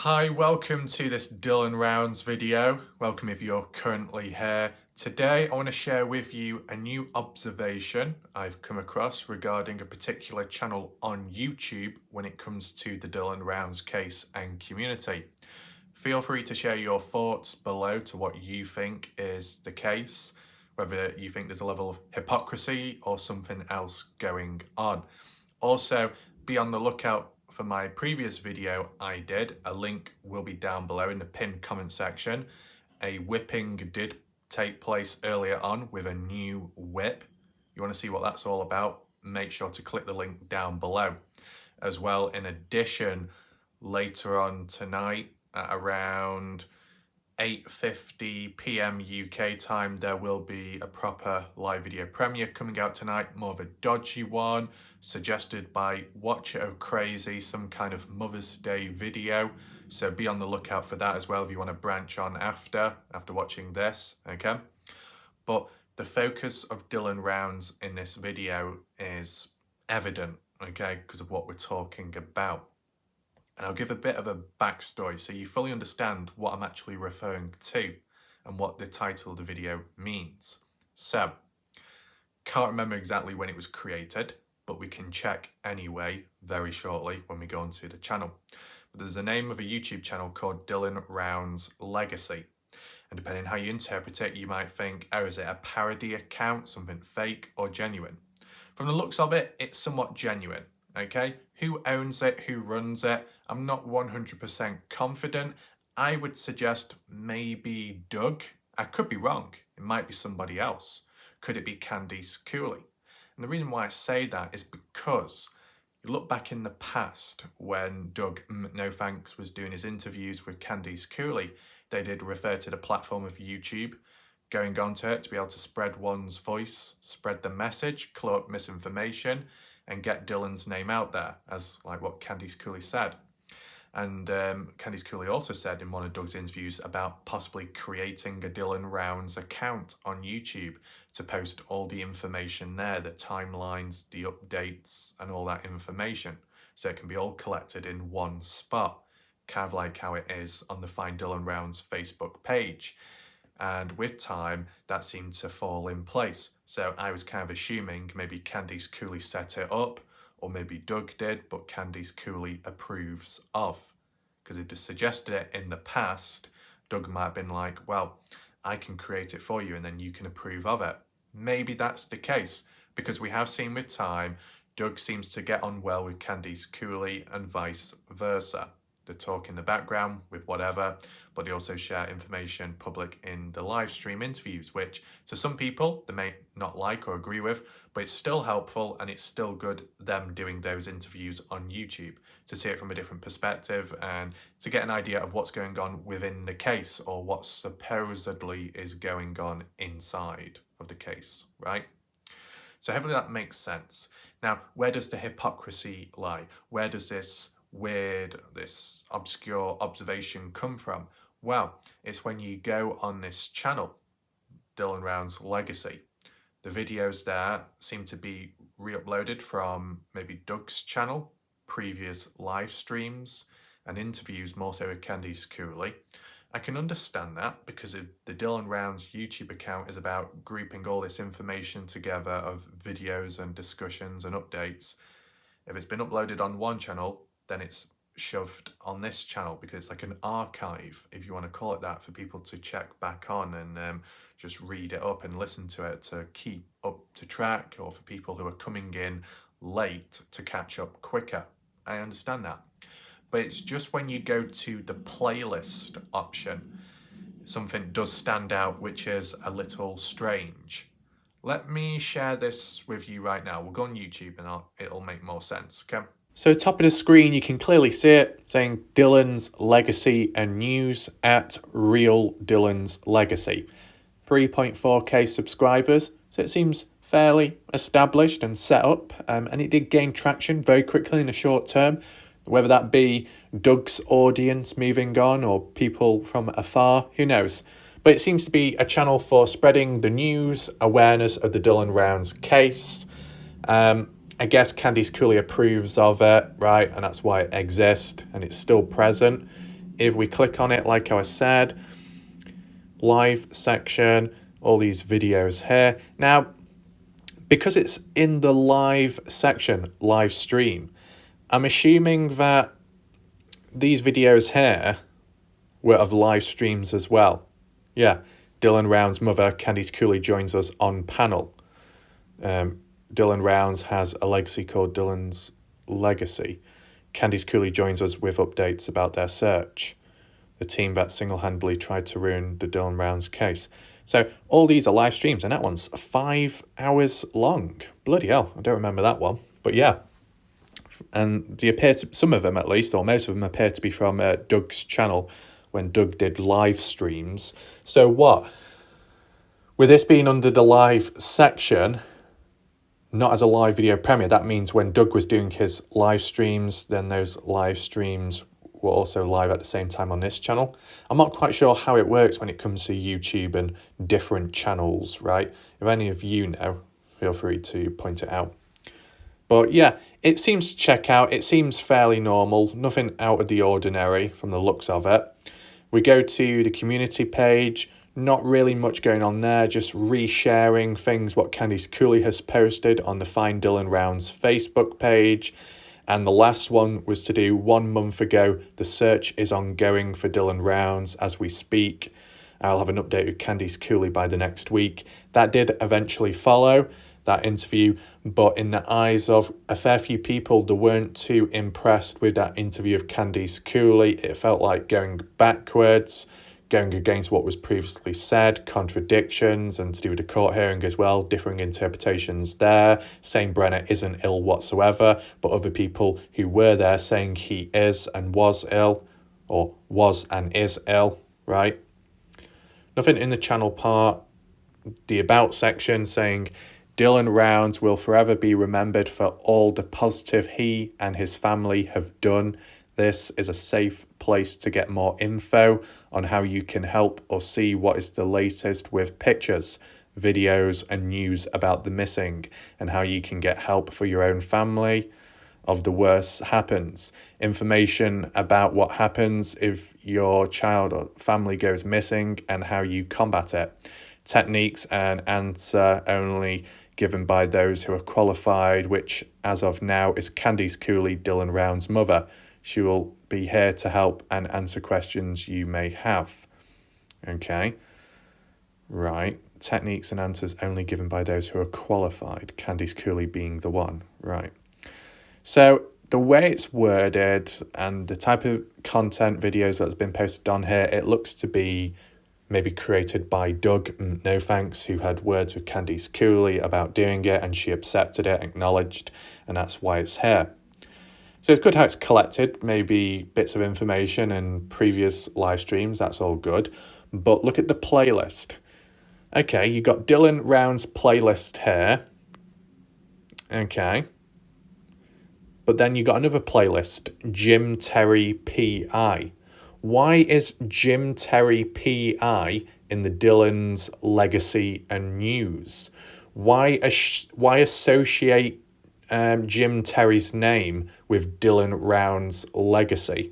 Hi, welcome to this Dylan Rounds video. Welcome if you're currently here. Today I want to share with you a new observation I've come across regarding a particular channel on YouTube when it comes to the Dylan Rounds case and community. Feel free to share your thoughts below to what you think is the case, whether you think there's a level of hypocrisy or something else going on. Also, be on the lookout for my previous video I did. A link will be down below in the pinned comment section. A whipping did take place earlier on with a new whip. You want to see what that's all about? Make sure to click the link down below. As well, in addition, later on tonight at around 8:50 p.m. UK time, there will be a proper live video premiere coming out tonight, more of a dodgy one, suggested by Watch It Oh Crazy, some kind of Mother's Day video. So be on the lookout for that as well if you want to branch on after watching this, okay? But the focus of Dylan Rounds in this video is evident, okay, because of what we're talking about. And I'll give a bit of a backstory so you fully understand what I'm actually referring to and what the title of the video means. So, can't remember exactly when it was created, but we can check anyway very shortly when we go onto the channel. But there's a name of a YouTube channel called Dylan Rounds Legacy. And depending on how you interpret it, you might think, oh, is it a parody account, something fake or genuine? From the looks of it, it's somewhat genuine. Okay, who owns it, who runs it? I'm not 100% confident. I would suggest maybe Doug. I could be wrong. It might be somebody else. Could it be Candice Cooley? And the reason why I say that is because you look back in the past when Doug No Thanks was doing his interviews with Candice Cooley, they did refer to the platform of YouTube, going onto it to be able to spread one's voice, spread the message, clear up misinformation, and get Dylan's name out there, as like what Candice Cooley said. And Candice Cooley also said in one of Doug's interviews about possibly creating a Dylan Rounds account on YouTube to post all the information there, the timelines, the updates, and all that information. So it can be all collected in one spot, kind of like how it is on the Find Dylan Rounds Facebook page. And with time, that seemed to fall in place. So I was kind of assuming maybe Candice Cooley set it up, or maybe Doug did, but Candice Cooley approves of. Because if they suggested it in the past, Doug might have been like, well, I can create it for you and then you can approve of it. Maybe that's the case, because we have seen with time, Doug seems to get on well with Candice Cooley and vice versa. They talk in the background with whatever, but they also share information public in the live stream interviews, which to some people they may not like or agree with, but it's still helpful and it's still good them doing those interviews on YouTube to see it from a different perspective and to get an idea of what's going on within the case or what supposedly is going on inside of the case, right? So hopefully that makes sense. Now, where does the hypocrisy lie? Where does this obscure observation come from? Well, it's when you go on this channel, Dylan Rounds Legacy. The videos there seem to be re-uploaded from maybe Doug's channel, previous live streams and interviews more so with Candice Cooley. I can understand that because the Dylan Rounds YouTube account is about grouping all this information together of videos and discussions and updates. If it's been uploaded on one channel, then it's shoved on this channel because it's like an archive, if you want to call it that, for people to check back on and just read it up and listen to it to keep up to track, or for people who are coming in late to catch up quicker. I understand that. But it's just when you go to the playlist option, something does stand out, which is a little strange. Let me share this with you right now. We'll go on YouTube and it'll make more sense, okay? So top of the screen, you can clearly see it saying Dylan's Legacy and News at Real Dylan's Legacy. 3.4k subscribers, so it seems fairly established and set up, and it did gain traction very quickly in the short term, whether that be Doug's audience moving on or people from afar, who knows. But it seems to be a channel for spreading the news, awareness of the Dylan Rounds case. I guess Candice Cooley approves of it, right? And that's why it exists and it's still present. if we click on it, like I said, live section, all these videos here. Now, because it's in the live section, live stream, I'm assuming that these videos here were of live streams as well. Yeah, Dylan Round's mother, Candice Cooley, joins us on panel. Dylan Rounds has a legacy called Dylan's Legacy. Candice Cooley joins us with updates about their search, the team that single-handedly tried to ruin the Dylan Rounds case. So all these are live streams, and that one's 5 hours long. Bloody hell, I don't remember that one. But yeah, and they appear to, some of them at least, or most of them appear to be from Doug's channel when Doug did live streams. So what? With this being under the live section, not as a live video premiere, that means when Doug was doing his live streams, then those live streams were also live at the same time on this channel. I'm not quite sure how it works when it comes to YouTube and different channels, right? If any of you know, feel free to point it out. But yeah, it seems to check out. It seems fairly normal, nothing out of the ordinary from the looks of it. We go to the community page, not really much going on there, just resharing things what Candice Cooley has posted on the Find Dylan Rounds Facebook page. And the last one was to do 1 month ago. The search is ongoing for Dylan Rounds as we speak. I'll have an update with Candice Cooley by the next week. That did eventually follow, that interview, but in the eyes of a fair few people, they weren't too impressed with that interview of Candice Cooley. It felt like going backwards, going against what was previously said, contradictions, and to do with the court hearing as well, differing interpretations there, saying Brenner isn't ill whatsoever, but other people who were there saying he is and was ill, or was and is ill, right? Nothing in the channel part. The about section saying Dylan Rounds will forever be remembered for all the positive he and his family have done. This is a safe place to get more info on how you can help or see what is the latest with pictures, videos, and news about the missing, and how you can get help for your own family if the worst happens. Information about what happens if your child or family goes missing and how you combat it. Techniques and answer only given by those who are qualified, which as of now is Candice Cooley, Dylan Round's mother. She will be here to help and answer questions you may have. Okay. Right. Techniques and answers only given by those who are qualified. Candice Cooley being the one. Right. So the way it's worded and the type of content videos that's been posted on here, it looks to be maybe created by Doug, no thanks, who had words with Candice Cooley about doing it, and she accepted it, acknowledged, and that's why it's here. So it's good how it's collected, maybe bits of information and previous live streams, that's all good. But look at the playlist. Okay, you got Dylan Round's playlist here. Okay. But then you got another playlist, Jim Terry PI. Why is Jim Terry PI in the Dylan's Legacy and News? Why associate Jim Terry's name with Dylan Round's legacy?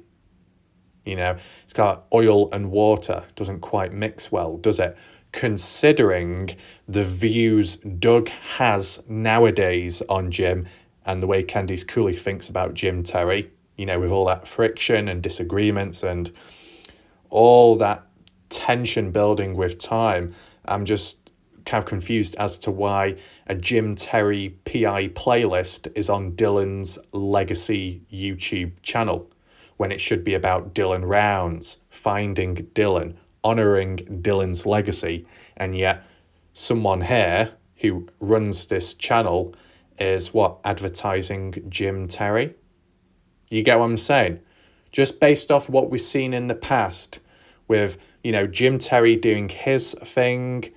You know, it's got oil and water. Doesn't quite mix well, does it? Considering the views Doug has nowadays on Jim and the way Candice Cooley thinks about Jim Terry, you know, with all that friction and disagreements and all that tension building with time, I'm just kind of confused as to why a Jim Terry PI playlist is on Dylan's Legacy YouTube channel when it should be about Dylan Rounds, finding Dylan, honouring Dylan's legacy, and yet someone here who runs this channel is advertising Jim Terry? You get what I'm saying? Just based off what we've seen in the past with, you know, Jim Terry doing his thing,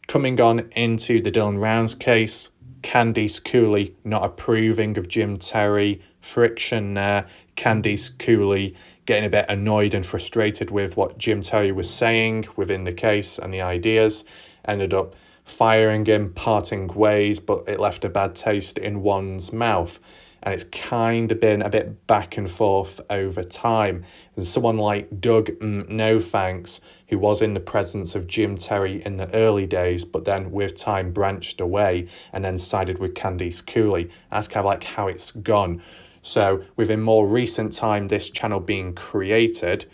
coming on into the Dylan Rounds case, Candice Cooley not approving of Jim Terry, friction there, Candice Cooley getting a bit annoyed and frustrated with what Jim Terry was saying within the case and the ideas, ended up firing him, parting ways, but it left a bad taste in one's mouth. and it's kind of been a bit back and forth over time. And someone like Doug No Thanks, who was in the presence of Jim Terry in the early days, but then with time branched away and then sided with Candice Cooley. That's kind of like how it's gone. So within more recent time, this channel being created,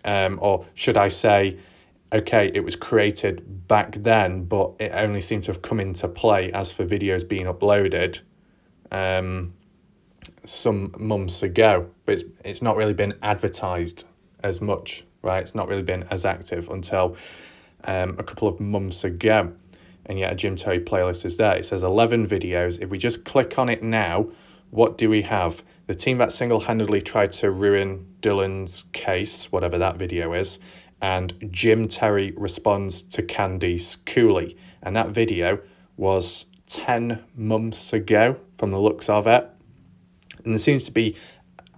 or should I say, okay, it was created back then, but it only seemed to have come into play as for videos being uploaded some months ago. But it's not really been advertised as much, right? It's not really been as active until a couple of months ago. And yet a Jim Terry playlist is there. It says 11 videos. If we just click on it now, what do we have? The team that single-handedly tried to ruin Dylan's case, whatever that video is, and Jim Terry responds to Candice Cooley. And that video was 10 months ago from the looks of it. And there seems to be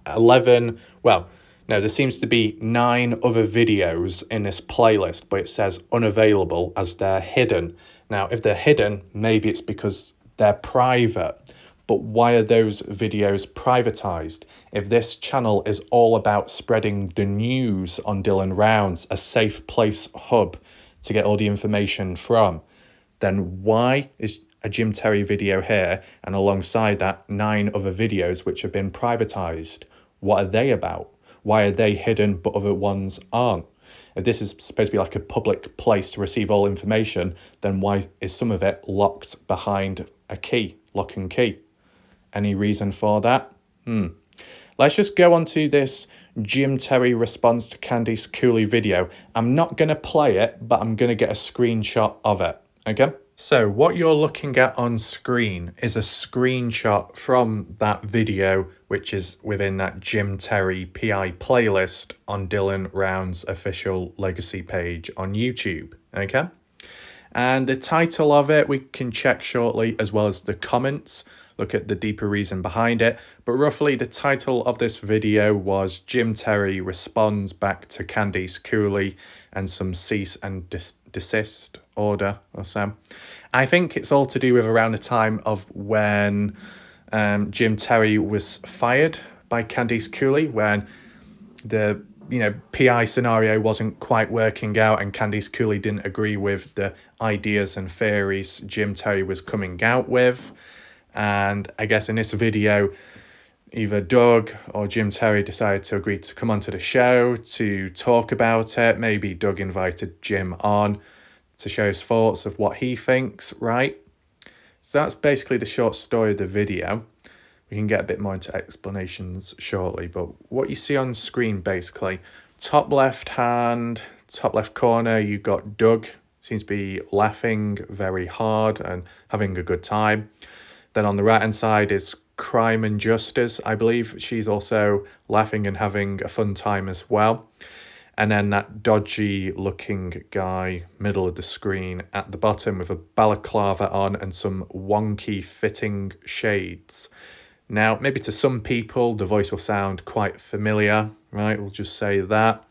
11, well, no, there seems to be 9 other videos in this playlist, but it says unavailable as they're hidden. Now, if they're hidden, maybe it's because they're private. But why are those videos privatized? If this channel is all about spreading the news on Dylan Rounds, a safe place hub to get all the information from, then why is a Jim Terry video here and alongside that 9 other videos which have been privatized? What are they about? Why are they hidden but other ones aren't? If this is supposed to be like a public place to receive all information, then why is some of it locked behind a key, lock and key? Any reason for that? Let's just go on to this Jim Terry response to Candice Cooley video. I'm not going to play it, but I'm going to get a screenshot of it, okay? So what you're looking at on screen is a screenshot from that video, which is within that Jim Terry PI playlist on Dylan Round's official legacy page on YouTube, okay? And the title of it, we can check shortly, as well as the comments. Look at the deeper reason behind it. But roughly the title of this video was Jim Terry responds back to Candice Cooley and some cease and desist order or so. I think it's all to do with around the time of when Jim Terry was fired by Candice Cooley, when the PI scenario wasn't quite working out and Candice Cooley didn't agree with the ideas and theories Jim Terry was coming out with. And I guess in this video, either Doug or Jim Terry decided to agree to come onto the show to talk about it. Maybe Doug invited Jim on to show his thoughts of what he thinks, right? So that's basically the short story of the video. We can get a bit more into explanations shortly, but what you see on screen basically, top left hand, top left corner, you got Doug, seems to be laughing very hard and having a good time. Then on the right hand side is Crime and Justice. I believe she's also laughing and having a fun time as well. And then that dodgy looking guy, middle of the screen at the bottom with a balaclava on and some wonky fitting shades. Now, maybe to some people, the voice will sound quite familiar, right? We'll just say that.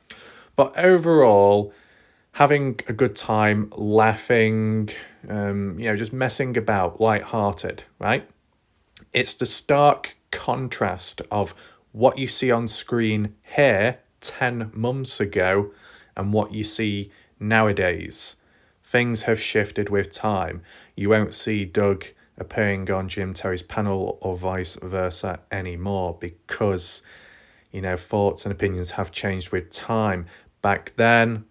But overall, having a good time, laughing, just messing about, light-hearted, right? It's the stark contrast of what you see on screen here 10 months ago and what you see nowadays. Things have shifted with time. You won't see Doug appearing on Jim Terry's panel or vice versa anymore because, thoughts and opinions have changed with time. Back then,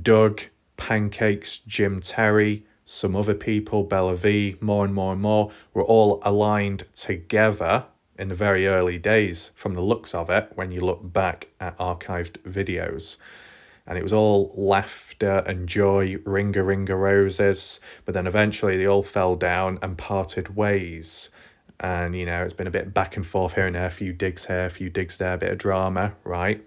Doug, Pancakes, Jim Terry, some other people, Bella V, more and more, were all aligned together in the very early days from the looks of it when you look back at archived videos. And it was all laughter and joy, ringa roses, but then eventually they all fell down and parted ways. And, it's been a bit back and forth here and there, a few digs here, a few digs there, a bit of drama, right?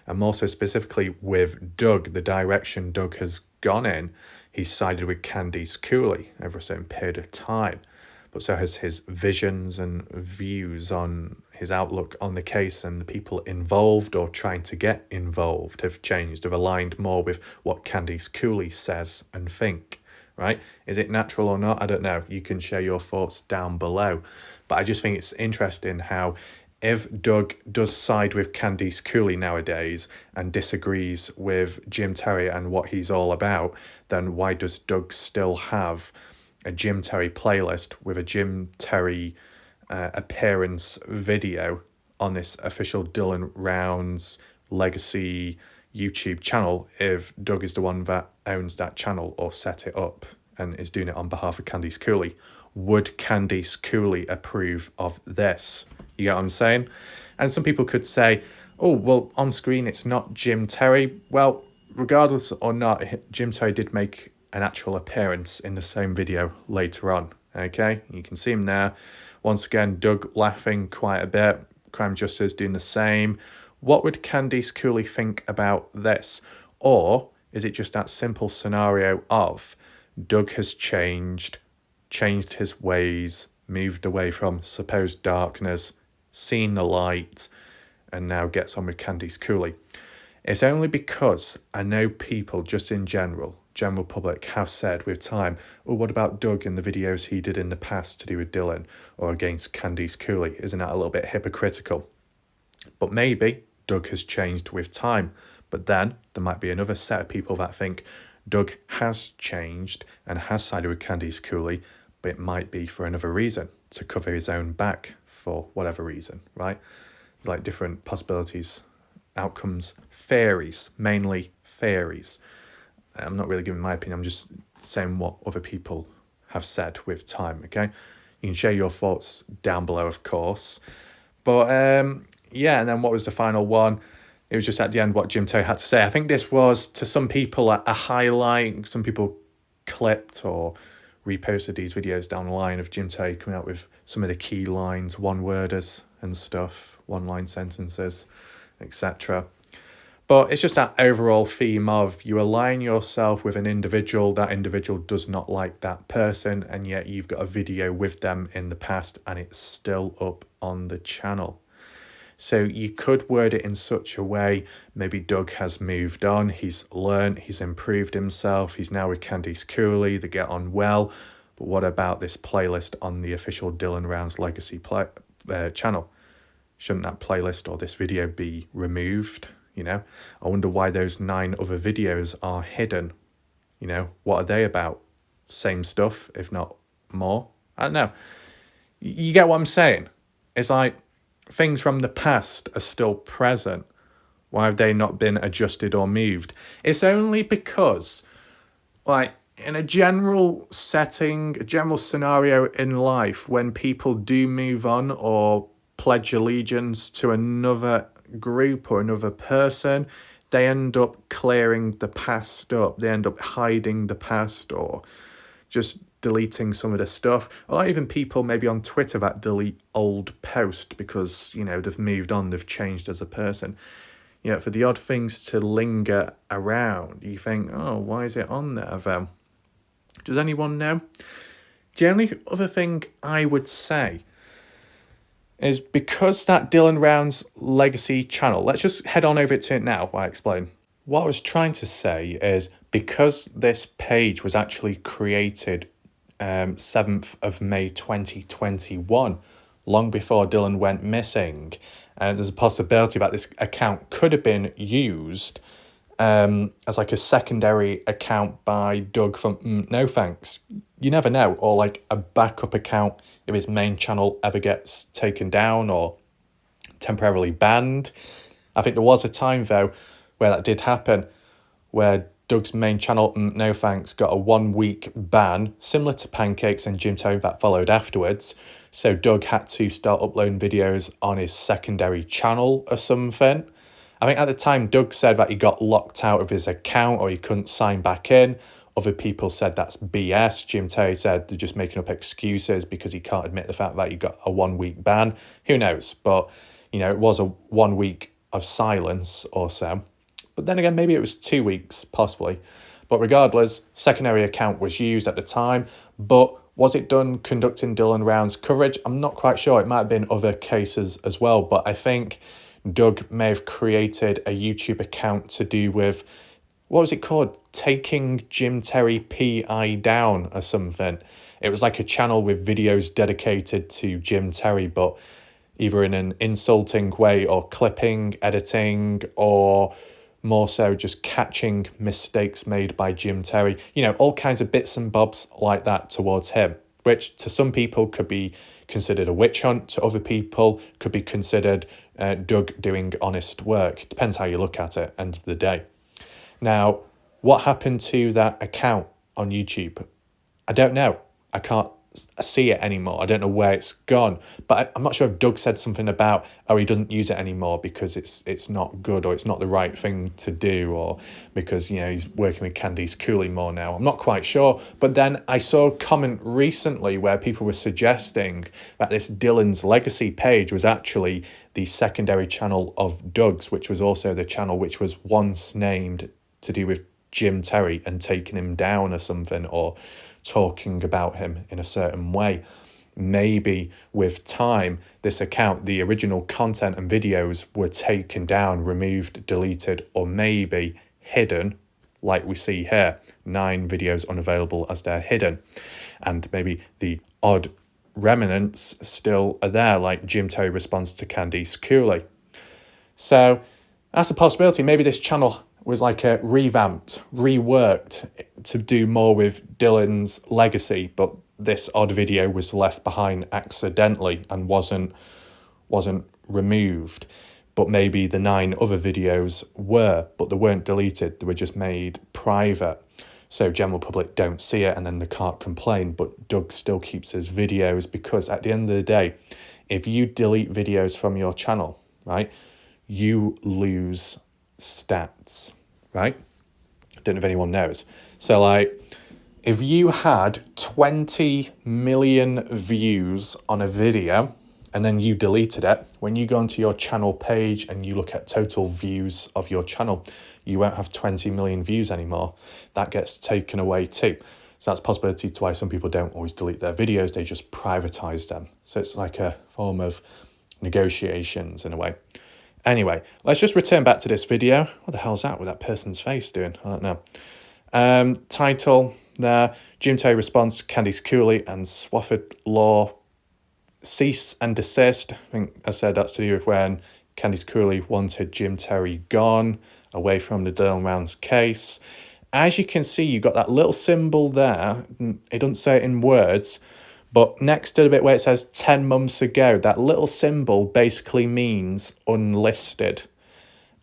And more so specifically with Doug, the direction Doug has gone in, he's sided with Candice Cooley over a certain period of time. But so has his visions and views on his outlook on the case, and the people involved or trying to get involved have changed, have aligned more with what Candice Cooley says and think, right? Is it natural or not? I don't know. You can share your thoughts down below. But I just think it's interesting how if Doug does side with Candice Cooley nowadays and disagrees with Jim Terry and what he's all about, then why does Doug still have a Jim Terry playlist with a Jim Terry appearance video on this official Dylan Rounds Legacy YouTube channel if Doug is the one that owns that channel or set it up and is doing it on behalf of Candice Cooley? Would Candice Cooley approve of this? You get what I'm saying? And some people could say, oh, well, on screen it's not Jim Terry. Well, regardless or not, Jim Terry did make an actual appearance in the same video later on. Okay, you can see him there. Once again, Doug laughing quite a bit. Crime Justice doing the same. What would Candice Cooley think about this? Or is it just that simple scenario of Doug has changed his ways, moved away from supposed darkness, seen the light, and now gets on with Candice Cooley? It's only because I know people just in general public have said with time, oh, what about Doug and the videos he did in the past to do with Dylan or against Candice Cooley? Isn't that a little bit hypocritical? But maybe Doug has changed with time. But then there might be another set of people that think Doug has changed and has sided with Candice Cooley, but it might be for another reason, to cover his own back for whatever reason, right? Like different possibilities, outcomes, theories, mainly theories. I'm not really giving my opinion, I'm just saying what other people have said with time, okay? You can share your thoughts down below, of course. But yeah, and then what was the final one? It was just at the end what Jim Terry had to say. I think this was, to some people, a highlight. Some people clipped or reposted these videos down the line of Jim Terry coming out with some of the key lines, one-worders and stuff, one-line sentences, etc. But it's just that overall theme of you align yourself with an individual, that individual does not like that person, and yet you've got a video with them in the past and it's still up on the channel. So you could word it in such a way, maybe Doug has moved on, he's learned, he's improved himself, he's now with Candice Cooley, they get on well, but what about this playlist on the official Dylan Rounds Legacy channel? Shouldn't that playlist or this video be removed? You know, I wonder why those 9 other videos are hidden. You know, what are they about? Same stuff, if not more? I don't know. You get what I'm saying? It's like things from the past are still present. Why have they not been adjusted or moved? It's only because, like, in a general setting, a general scenario in life, when people do move on or pledge allegiance to another group or another person, they end up clearing the past up. They end up hiding the past or just deleting some of the stuff. Or even people maybe on Twitter that delete old posts because, you know, they've moved on, they've changed as a person. You know, for the odd things to linger around, you think, oh, why is it on there though? Does anyone know? The only other thing I would say is because that Dylan Rounds Legacy channel, let's just head on over to it now while I explain. What I was trying to say is because this page was actually created 7th of May 2021, long before Dylan went missing, and there's a possibility that this account could have been used as like a secondary account by Doug from No Thanks. You never know, or like a backup account if his main channel ever gets taken down or temporarily banned. I think there was a time though where that did happen, where Doug's main channel, No Thanks, got a 1-week ban, similar to Pancakes and Jim Terry that followed afterwards. So Doug had to start uploading videos on his secondary channel or something. I think at the time Doug said that he got locked out of his account or he couldn't sign back in. Other people said that's BS. Jim Terry said they're just making up excuses because he can't admit the fact that he got a 1-week ban. Who knows? But, you know, it was a 1 week of silence or so. But then again, maybe it was 2 weeks, possibly. But regardless, secondary account was used at the time. But was it done conducting Dylan Rounds coverage? I'm not quite sure. It might have been other cases as well. But I think Doug may have created a YouTube account to do with, what was it called? Taking Jim Terry PI down or something. It was like a channel with videos dedicated to Jim Terry, but either in an insulting way or clipping, editing, or more so just catching mistakes made by Jim Terry. You know, all kinds of bits and bobs like that towards him, which to some people could be considered a witch hunt. To other people could be considered Doug doing honest work. Depends how you look at it, end of the day. Now, what happened to that account on YouTube? I don't know. I can't see it anymore. I don't know where it's gone. But I'm not sure if Doug said something about, oh, he doesn't use it anymore because it's not good, or it's not the right thing to do, or because, you know, he's working with Candice Cooley more now. I'm not quite sure. But then I saw a comment recently where people were suggesting that this Dylan's Legacy page was actually the secondary channel of Doug's, which was also the channel which was once named to do with Jim Terry and taking him down or something, or talking about him in a certain way. Maybe with time, this account, the original content and videos were taken down, removed, deleted, or maybe hidden, like we see here. 9 videos unavailable as they're hidden. And maybe the odd remnants still are there, like Jim Terry responds to Candice Cooley. So that's a possibility. Maybe this channel was like a revamped, reworked to do more with Dylan's Legacy, but this odd video was left behind accidentally and wasn't removed. But maybe the 9 other videos were, but they weren't deleted. They were just made private, so general public don't see it, and then they can't complain. But Doug still keeps his videos, because at the end of the day, if you delete videos from your channel, right, you lose stats, right? I don't know if anyone knows. So like, if you had 20 million views on a video and then you deleted it, when you go onto your channel page and you look at total views of your channel, you won't have 20 million views anymore. That gets taken away too. So that's a possibility to why some people don't always delete their videos, they just privatize them. So it's like a form of negotiations in a way. Anyway, let's just return back to this video. What the hell's that with that person's face doing? I don't know. Title there, Jim Terry responds to Candice Cooley and Swafford Law cease and desist. I think I said that's to do with when Candice Cooley wanted Jim Terry gone, away from the Dylan Rounds case. As you can see, you've got that little symbol there. It doesn't say it in words, but next to the bit where it says 10 months ago, that little symbol basically means unlisted.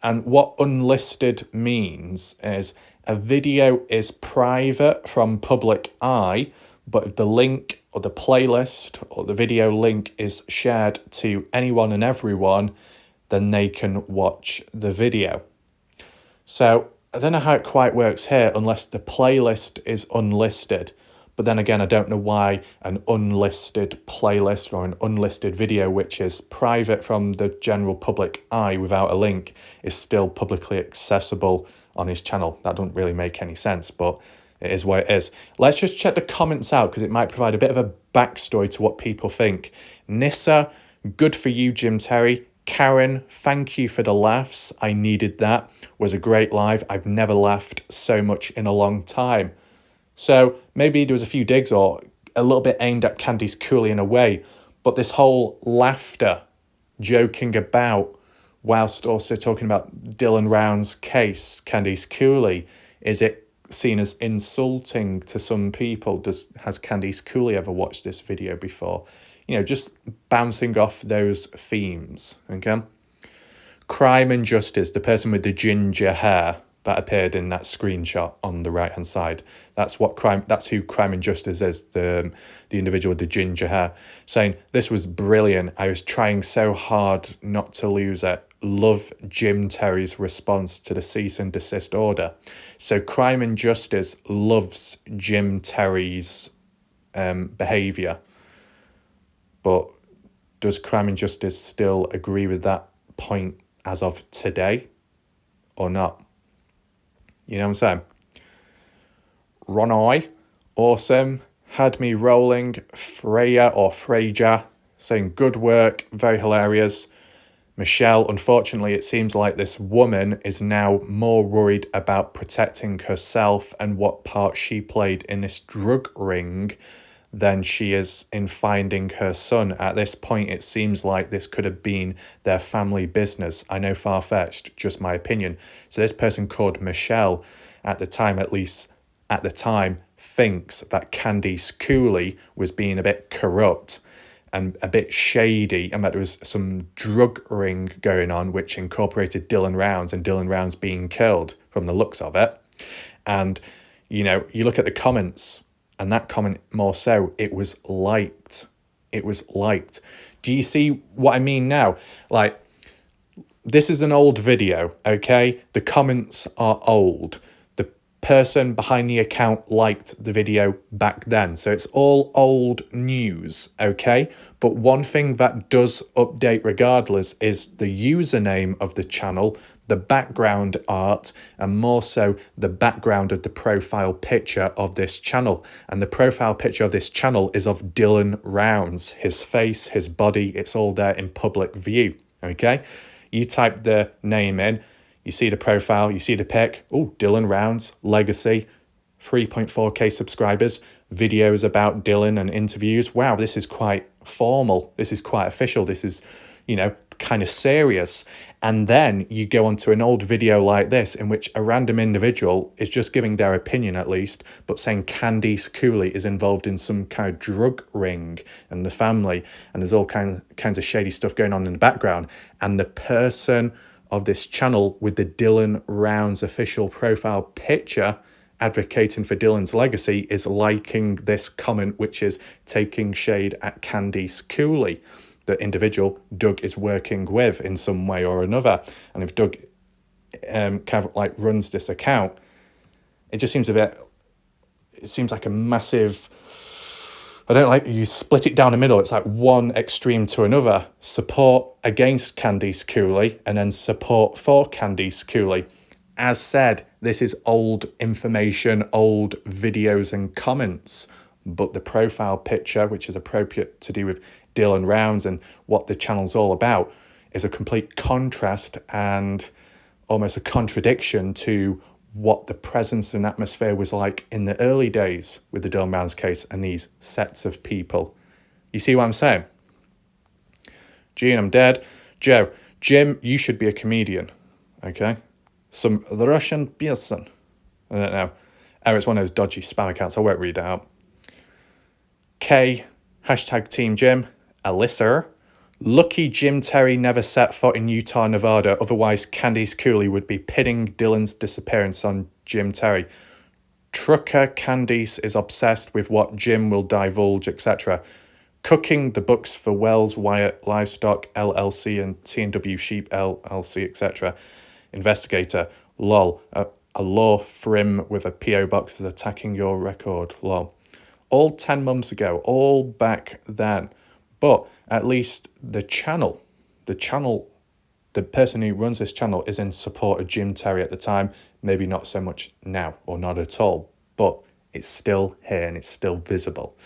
And what unlisted means is a video is private from public eye, but if the link or the playlist or the video link is shared to anyone and everyone, then they can watch the video. So I don't know how it quite works here unless the playlist is unlisted. But then again, I don't know why an unlisted playlist or an unlisted video, which is private from the general public eye without a link, is still publicly accessible on his channel. That doesn't really make any sense, but it is what it is. Let's just check the comments out because it might provide a bit of a backstory to what people think. Nissa, good for you, Jim Terry. Karen, thank you for the laughs. I needed that. Was a great live. I've never laughed so much in a long time. So maybe there was a few digs or a little bit aimed at Candice Cooley in a way, but this whole laughter, joking about, whilst also talking about Dylan Round's case, Candice Cooley, is it seen as insulting to some people? Has Candice Cooley ever watched this video before? You know, just bouncing off those themes, okay? Crime and Justice, the person with the ginger hair that appeared in that screenshot on the right hand side. That's who Crime and Justice is, the individual with the ginger hair, saying, this was brilliant. I was trying so hard not to lose it. Love Jim Terry's response to the cease and desist order. So Crime and Justice loves Jim Terry's behaviour. But does Crime and Justice still agree with that point as of today or not? You know what I'm saying? Ronoi, awesome. Had me rolling. Freya or Freja saying good work, very hilarious. Michelle, unfortunately, it seems like this woman is now more worried about protecting herself and what part she played in this drug ring than she is in finding her son. At this point, it seems like this could have been their family business. I know, far-fetched, just my opinion. So this person called Michelle, at the time, at least at the time, thinks that Candice Cooley was being a bit corrupt and a bit shady, and that there was some drug ring going on which incorporated Dylan Rounds, and Dylan Rounds being killed from the looks of it. And, you know, you look at the comments, and that comment more so, it was liked. It was liked. Do you see what I mean now? Like, this is an old video, okay? The comments are old. The person behind the account liked the video back then. So it's all old news, okay? But one thing that does update regardless is the username of the channel, the background art, and more so the background of the profile picture of this channel. And the profile picture of this channel is of Dylan Rounds. His face, his body, it's all there in public view, okay? You type the name in, you see the profile, you see the pic. Oh, Dylan Rounds, legacy, 3.4k subscribers, videos about Dylan and interviews. Wow, this is quite formal. This is quite official. This is, you know, kind of serious. And then you go onto an old video like this in which a random individual is just giving their opinion at least, but saying Candice Cooley is involved in some kind of drug ring and the family, and there's all kinds of shady stuff going on in the background. And the person of this channel with the Dylan Rounds official profile picture advocating for Dylan's legacy is liking this comment, which is taking shade at Candice Cooley, the individual Doug is working with in some way or another. And if Doug kind of like runs this account, it just seems it seems like a massive, I don't like, you split it down the middle. It's like one extreme to another. Support against Candice Cooley and then support for Candice Cooley. As said, this is old information, old videos and comments, but the profile picture, which is appropriate to do with Dylan Rounds and what the channel's all about, is a complete contrast and almost a contradiction to what the presence and atmosphere was like in the early days with the Dylan Rounds case and these sets of people. You see what I'm saying? Gene, I'm dead. Joe, Jim, you should be a comedian, okay? Some Russian person. I don't know. Oh, it's one of those dodgy spam accounts. I won't read it out. K, hashtag Team Jim. Alyssa, lucky Jim Terry never set foot in Utah, Nevada. Otherwise, Candice Cooley would be pinning Dylan's disappearance on Jim Terry. Trucker Candice is obsessed with what Jim will divulge, etc. Cooking the books for Wells Wyatt Livestock LLC and T&W Sheep LLC, etc. Investigator, lol. A law firm with a PO box is attacking your record, lol. All 10 months ago, all back then. But at least the person who runs this channel is in support of Jim Terry at the time. Maybe not so much now, or not at all, but it's still here and it's still visible.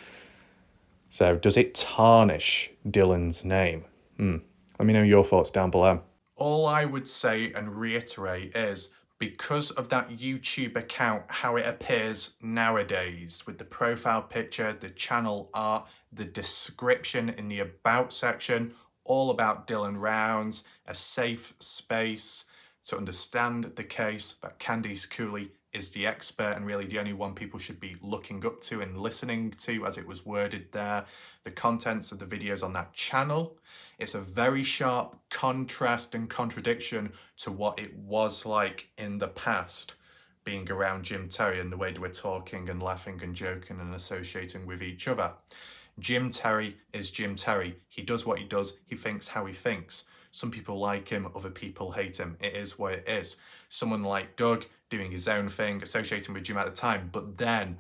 So does it tarnish Dylan's name? Let me know your thoughts down below. All I would say and reiterate is, because of that YouTube account, how it appears nowadays with the profile picture, the channel art, the description in the about section, all about Dylan Rounds, a safe space to understand the case, that Candice Cooley is the expert and really the only one people should be looking up to and listening to, as it was worded there. The contents of the videos on that channel, it's a very sharp contrast and contradiction to what it was like in the past, being around Jim Terry and the way they were talking and laughing and joking and associating with each other. Jim Terry is Jim Terry. He does what he does. He thinks how he thinks. Some people like him, other people hate him. It is what it is. Someone like Doug doing his own thing, associating with Jim at the time, but then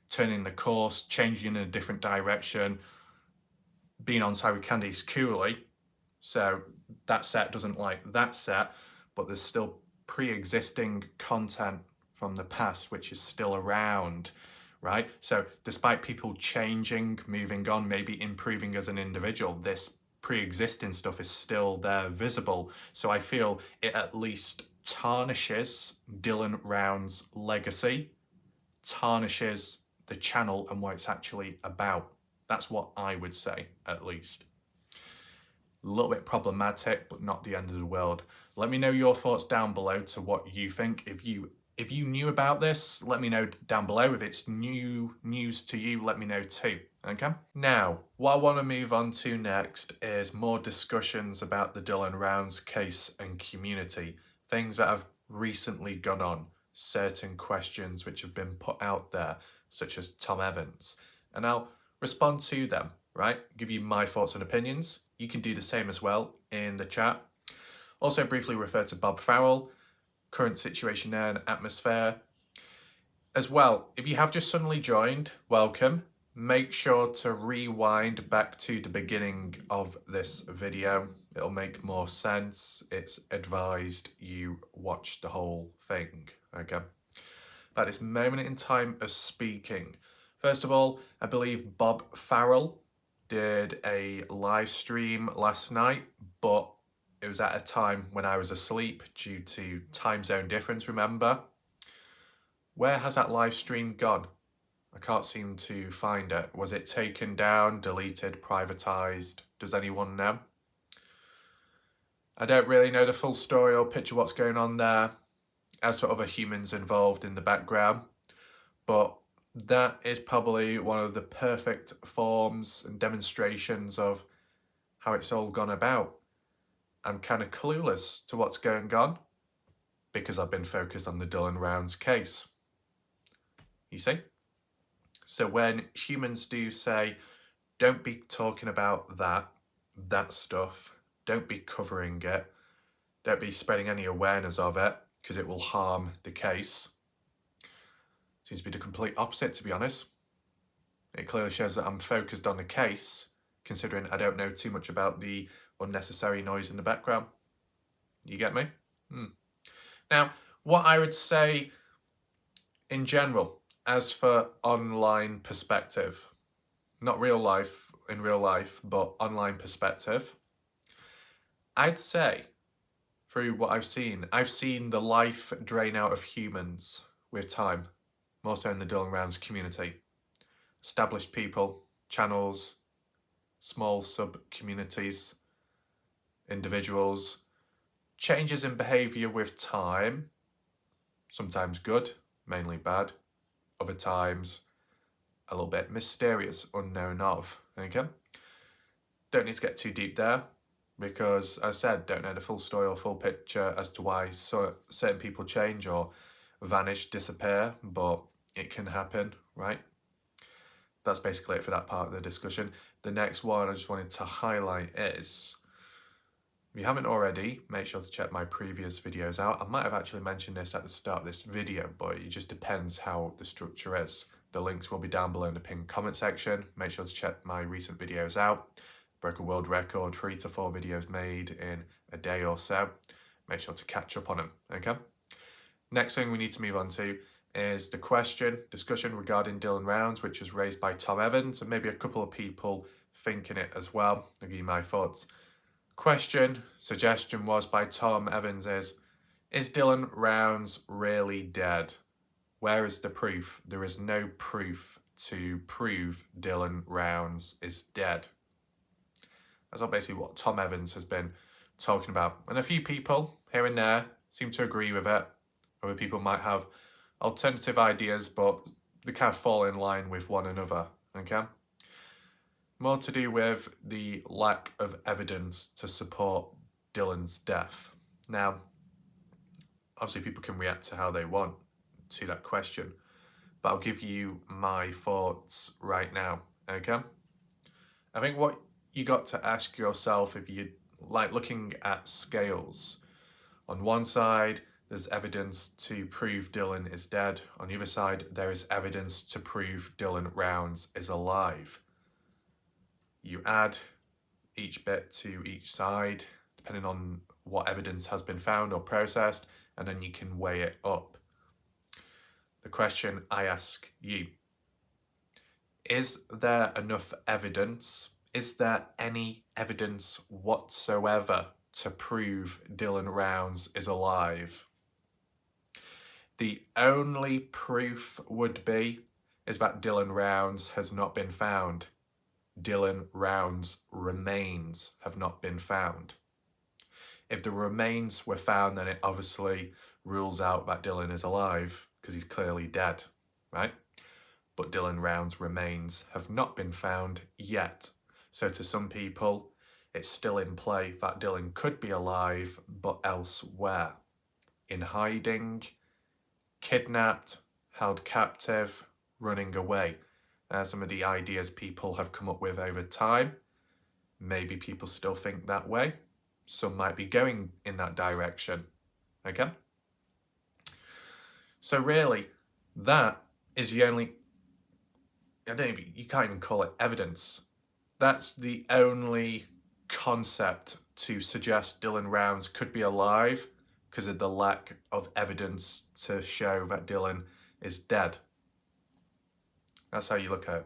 turning the course, changing in a different direction, being on side with Candice Cooley. So that set doesn't like that set, but there's still pre-existing content from the past which is still around, right? So despite people changing, moving on, maybe improving as an individual, this pre-existing stuff is still there, visible. So I feel it at least tarnishes Dylan Rounds' legacy, tarnishes the channel and what it's actually about. That's what I would say, at least. A little bit problematic, but not the end of the world. Let me know your thoughts down below to what you think. If you knew about this, let me know down below. If it's new news to you, let me know too, okay? Now, what I want to move on to next is more discussions about the Dylan Rounds case and community. Things that have recently gone on, certain questions which have been put out there, such as Tom Evans. And I'll respond to them, right? Give you my thoughts and opinions. You can do the same as well in the chat. Also briefly refer to Bob Farrell, current situation there and atmosphere. As well, if you have just suddenly joined, welcome. Make sure to rewind back to the beginning of this video. It'll make more sense. It's advised you watch the whole thing, okay? At this moment in time of speaking, first of all, I believe Bob Farrell did a live stream last night, but it was at a time when I was asleep due to time zone difference, remember? Where has that live stream gone? I can't seem to find it. Was it taken down, deleted, privatised? Does anyone know? I don't really know the full story or picture what's going on there as for other humans involved in the background, but that is probably one of the perfect forms and demonstrations of how it's all gone about. I'm kind of clueless to what's going on because I've been focused on the Dylan Rounds case. You see? So when humans do say, don't be talking about that stuff, don't be covering it, don't be spreading any awareness of it because it will harm the case. Seems to be the complete opposite, to be honest. It clearly shows that I'm focused on the case, considering I don't know too much about the unnecessary noise in the background. You get me? Now, what I would say in general, as for online perspective, not real life, in real life, but online perspective, I'd say, through what I've seen the life drain out of humans with time, more so in the Dylan Rounds community. Established people, channels, small sub-communities, individuals, changes in behaviour with time, sometimes good, mainly bad, other times a little bit mysterious, unknown of, okay? Don't need to get too deep there because, as I said, don't know the full story or full picture as to why certain people change or vanish, disappear, but it can happen, right? That's basically it for that part of the discussion. The next one I just wanted to highlight is, if you haven't already, make sure to check my previous videos out. I might have actually mentioned this at the start of this video, but it just depends how the structure is. The links will be down below in the pinned comment section. Make sure to check my recent videos out. Broke a world record, 3 to 4 videos made in a day or so. Make sure to catch up on them, okay? Next thing we need to move on to is the discussion regarding Dylan Rounds, which was raised by Tom Evans and maybe a couple of people thinking it as well. I'll give you my thoughts. Suggestion was by Tom Evans is Dylan Rounds really dead? Where is the proof? There is no proof to prove Dylan Rounds is dead. That's basically what Tom Evans has been talking about. And a few people here and there seem to agree with it. Other people might have alternative ideas, but they kind of fall in line with one another, okay? More to do with the lack of evidence to support Dylan's death. Now, obviously people can react to how they want to that question, but I'll give you my thoughts right now, okay? I think what you got to ask yourself, if you like looking at scales, on one side, there's evidence to prove Dylan is dead. On the other side, there is evidence to prove Dylan Rounds is alive. You add each bit to each side, depending on what evidence has been found or processed, and then you can weigh it up. The question I ask you, is there enough evidence? Is there any evidence whatsoever to prove Dylan Rounds is alive? The only proof would be is that Dylan Rounds has not been found. Dylan Rounds' remains have not been found. If the remains were found, then it obviously rules out that Dylan is alive because he's clearly dead, right? But Dylan Rounds' remains have not been found yet. So to some people, it's still in play that Dylan could be alive, but elsewhere. In hiding, kidnapped, held captive, running away. Some of the ideas people have come up with over time. Maybe people still think that way. Some might be going in that direction. Okay? So really, that is the only, you can't even call it evidence. That's the only concept to suggest Dylan Rounds could be alive because of the lack of evidence to show that Dylan is dead. That's how you look at it.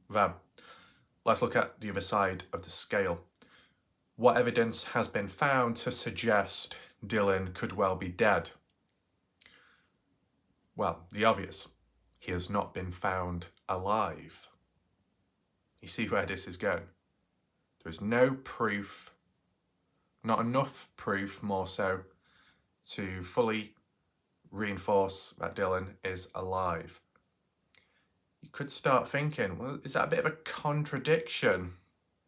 Then, let's look at the other side of the scale. What evidence has been found to suggest Dylan could well be dead? Well, the obvious. He has not been found alive. You see where this is going? There is no proof, not enough proof more so, to fully reinforce that Dylan is alive. You could start thinking, well, is that a bit of a contradiction?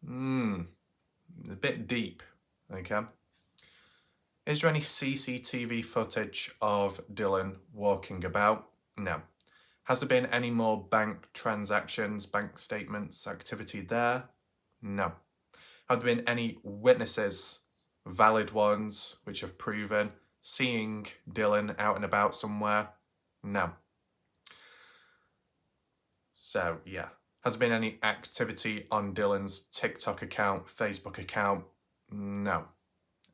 A bit deep, okay? Is there any CCTV footage of Dylan walking about? No. Has there been any more bank transactions, bank statements, activity there? No. Have there been any witnesses, valid ones, which have proven seeing Dylan out and about somewhere? No. So, yeah. Has there been any activity on Dylan's TikTok account, Facebook account? No.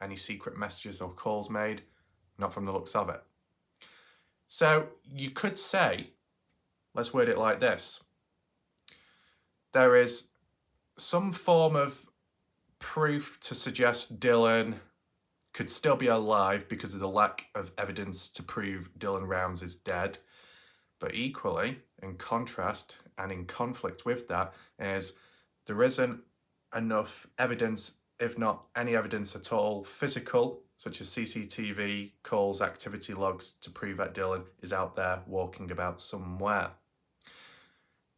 Any secret messages or calls made? Not from the looks of it. So you could say, let's word it like this. There is some form of proof to suggest Dylan could still be alive because of the lack of evidence to prove Dylan Rounds is dead. But equally, in contrast and in conflict with that, is there isn't enough evidence, if not any evidence at all, physical, such as CCTV, calls, activity logs, to prove that Dylan is out there walking about somewhere.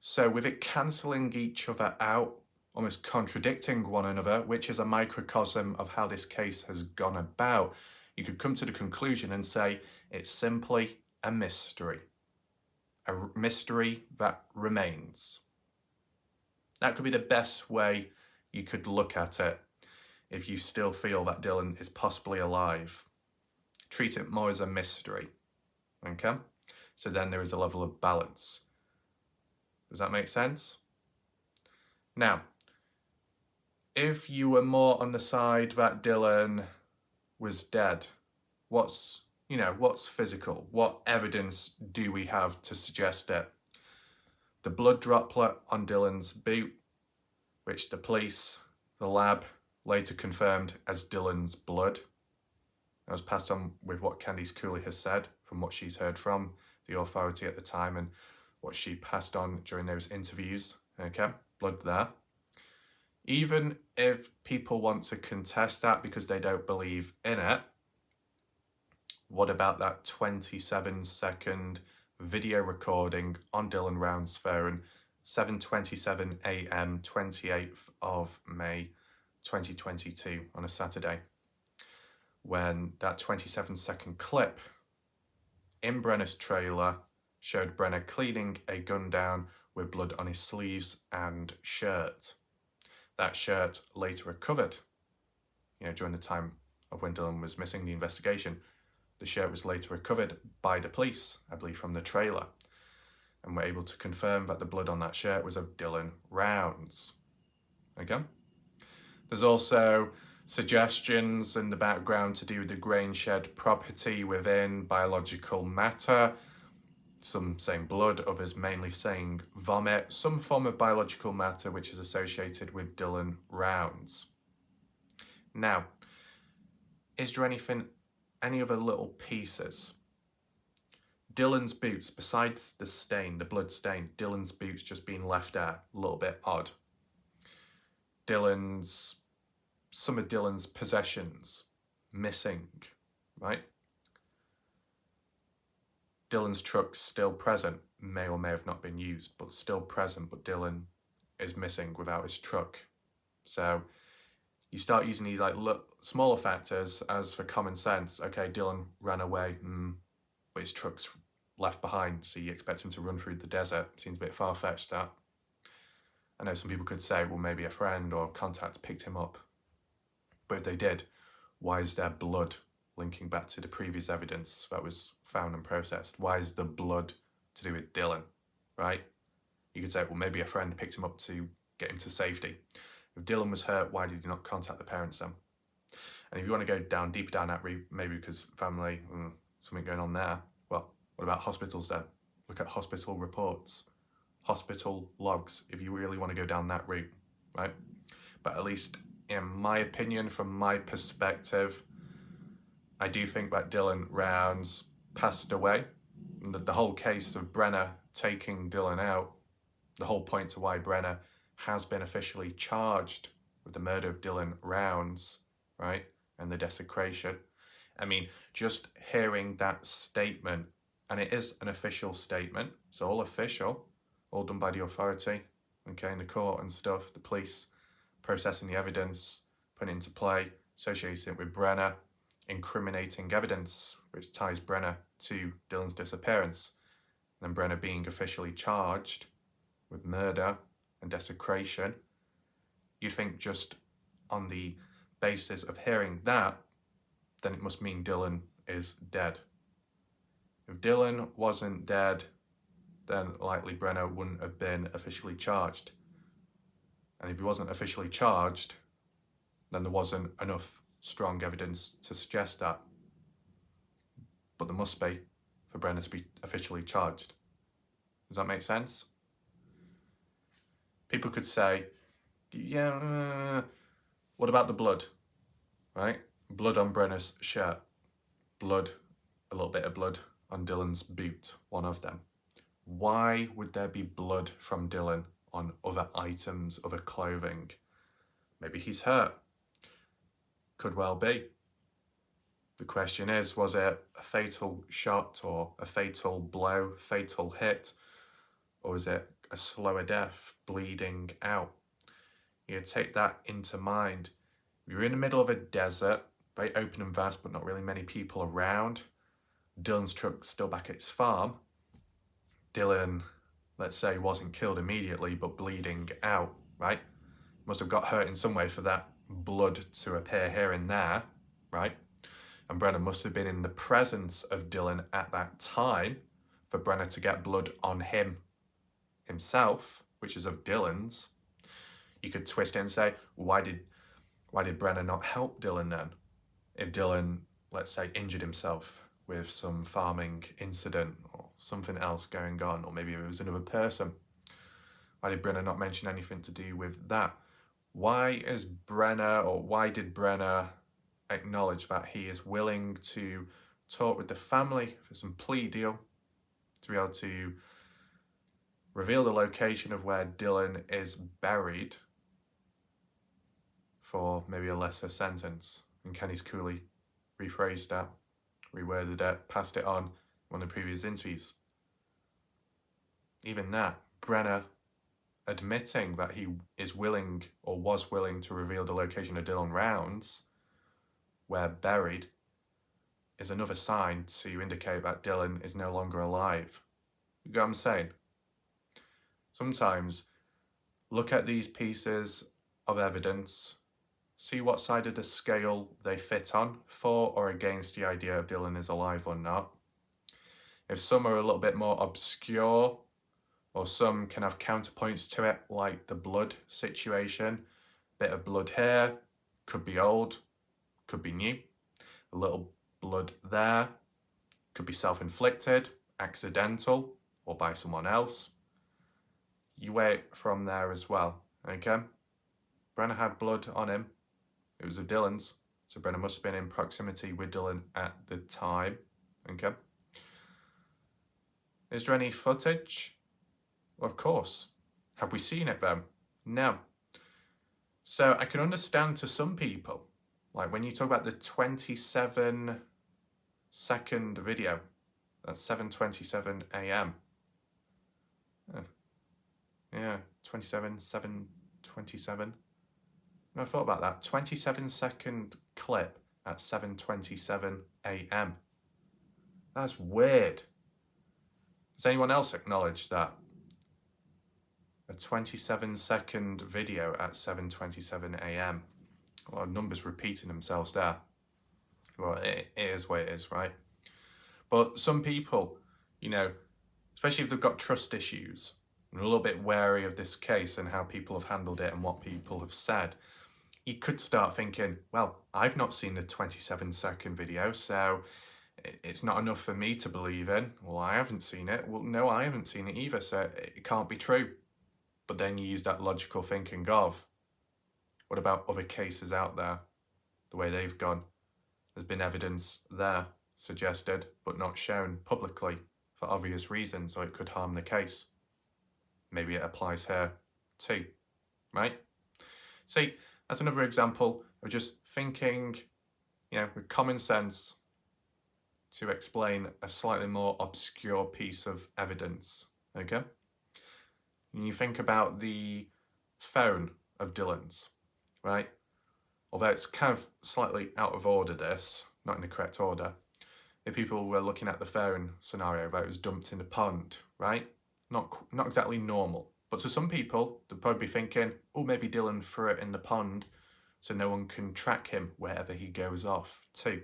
So with it cancelling each other out, almost contradicting one another, which is a microcosm of how this case has gone about, you could come to the conclusion and say it's simply a mystery. A mystery that remains. That could be the best way you could look at it if you still feel that Dylan is possibly alive. Treat it more as a mystery, okay? So then there is a level of balance. Does that make sense? Now, if you were more on the side that Dylan was dead, what's physical? What evidence do we have to suggest it? The blood droplet on Dylan's boot, which the police, the lab, later confirmed as Dylan's blood. That was passed on with what Candice Cooley has said, from what she's heard from the authority at the time and what she passed on during those interviews. Okay, blood there. Even if people want to contest that because they don't believe in it, what about that 27-second video recording on Dylan Rounds' phone, 7:27 a.m. 28th of May 2022 on a Saturday, when that 27-second clip in Brenner's trailer showed Brenner cleaning a gun down with blood on his sleeves and shirt. That shirt later recovered, during the time of when Dylan was missing, the investigation. The shirt was later recovered by the police, I believe, from the trailer, and were able to confirm that the blood on that shirt was of Dylan Rounds. Okay? There's also suggestions in the background to do with the grain shed property within biological matter. Some saying blood, others mainly saying vomit, some form of biological matter which is associated with Dylan Rounds. Now, is there any other little pieces? Dylan's boots, besides the stain, the blood stain, Dylan's boots just being left there, a little bit odd. Some of Dylan's possessions missing, right? Dylan's truck's still present, may or may have not been used, but still present, but Dylan is missing without his truck. So you start using these like smaller factors as for common sense. Okay, Dylan ran away, but his truck's left behind, so you expect him to run through the desert. Seems a bit far-fetched, that. I know some people could say, well, maybe a friend or contact picked him up. But if they did, why is there blood linking back to the previous evidence that was found and processed? Why is the blood to do with Dylan, right? You could say, well, maybe a friend picked him up to get him to safety. If Dylan was hurt, why did he not contact the parents then? And if you want to go deeper down that route, maybe because family, something going on there, well, what about hospitals then? Look at hospital reports, hospital logs, if you really want to go down that route, right? But at least in my opinion, from my perspective, I do think that Dylan Rounds passed away. The whole case of Brenner taking Dylan out, the whole point to why Brenner has been officially charged with the murder of Dylan Rounds, right, and the desecration. I mean, just hearing that statement, and it is an official statement, it's all official, all done by the authority, okay, in the court and stuff, the police processing the evidence, putting it into play, associating it with Brenner, incriminating evidence which ties Brenner to Dylan's disappearance, and then Brenner being officially charged with murder and desecration. You'd think just on the basis of hearing that, then it must mean Dylan is dead. If Dylan wasn't dead, then likely Brenner wouldn't have been officially charged. And if he wasn't officially charged, then there wasn't enough strong evidence to suggest that. But there must be for Brenner to be officially charged. Does that make sense? People could say, yeah, what about the blood, right? Blood on Brenner's shirt, blood, a little bit of blood on Dylan's boot, one of them. Why would there be blood from Dylan on other items, other clothing? Maybe he's hurt. Could well be. The question is, was it a fatal shot or a fatal blow, fatal hit? Or is it a slower death, bleeding out? You take that into mind. You're in the middle of a desert, very open and vast, but not really many people around. Dylan's truck's still back at his farm. Dylan, let's say, wasn't killed immediately, but bleeding out, right? Must have got hurt in some way for that blood to appear here and there, right? And Brenner must have been in the presence of Dylan at that time for Brenner to get blood on himself, which is of Dylan's. You could twist it and say, why did Brenner not help Dylan then? If Dylan, let's say, injured himself with some farming incident or something else going on, or maybe it was another person, why did Brenner not mention anything to do with that? Why did Brenner acknowledge that he is willing to talk with the family for some plea deal to be able to reveal the location of where Dylan is buried for maybe a lesser sentence? And Kenny's coolly rephrased that, reworded it, passed it on one of the previous interviews. Even that, Brenner admitting that he is willing or was willing to reveal the location of Dylan Rounds, where buried, is another sign to indicate that Dylan is no longer alive. You get what I'm saying? Sometimes look at these pieces of evidence, see what side of the scale they fit on, for or against the idea of Dylan is alive or not. If some are a little bit more obscure, or some can have counterpoints to it, like the blood situation, bit of blood here, could be old, could be new, a little blood there, could be self-inflicted, accidental, or by someone else. You weigh it from there as well, okay? Brenner had blood on him. It was of Dylan's, so Brenner must have been in proximity with Dylan at the time, okay? Is there any footage? Of course. Have we seen it though? No. So I can understand to some people, like when you talk about the 27-second video, that's 7:27 a.m. Yeah, 27, 7:27. I thought about that. 27-second clip at 7:27 a.m. That's weird. Does anyone else acknowledge that? A 27-second video at 7:27 a.m. Well, numbers repeating themselves there. Well, it is what it is, right? But some people, you know, especially if they've got trust issues, and a little bit wary of this case and how people have handled it and what people have said, you could start thinking, well, I've not seen the 27-second video, so it's not enough for me to believe in. Well, I haven't seen it. Well, no, I haven't seen it either, so it can't be true. But then you use that logical thinking of, what about other cases out there, the way they've gone? There's been evidence there suggested, but not shown publicly for obvious reasons, or it could harm the case. Maybe it applies here too, right? See, that's another example of just thinking, with common sense to explain a slightly more obscure piece of evidence, okay? And you think about the phone of Dylan's, right? Although it's kind of slightly out of order, this, not in the correct order. If people were looking at the phone scenario where it was dumped in a pond, right? Not exactly normal. But to some people, they'd probably be thinking, oh, maybe Dylan threw it in the pond so no one can track him wherever he goes off to.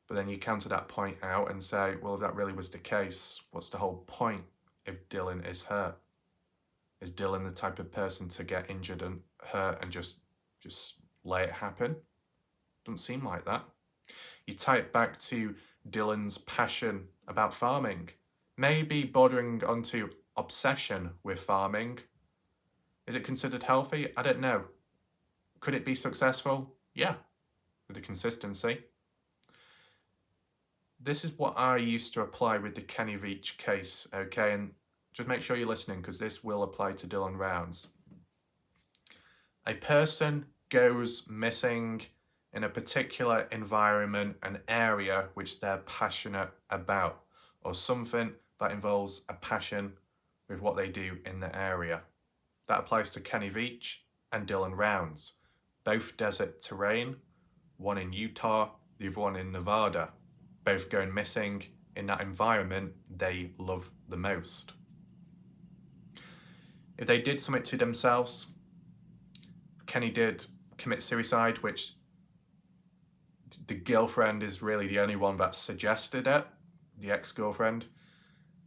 But then you counter that point out and say, well, if that really was the case, what's the whole point if Dylan is hurt? Is Dylan the type of person to get injured and hurt and just let it happen? Doesn't seem like that. You tie it back to Dylan's passion about farming, maybe bordering onto obsession with farming. Is it considered healthy? I don't know. Could it be successful? Yeah, with the consistency. This is what I used to apply with the Kenny Veach case, okay? And just make sure you're listening because this will apply to Dylan Rounds. A person goes missing in a particular environment, an area which they're passionate about, or something that involves a passion with what they do in the area. That applies to Kenny Veach and Dylan Rounds. Both desert terrain, one in Utah, the other one in Nevada. Both going missing in that environment they love the most. If they did something to themselves, Kenny did commit suicide, which the girlfriend is really the only one that suggested it, the ex-girlfriend.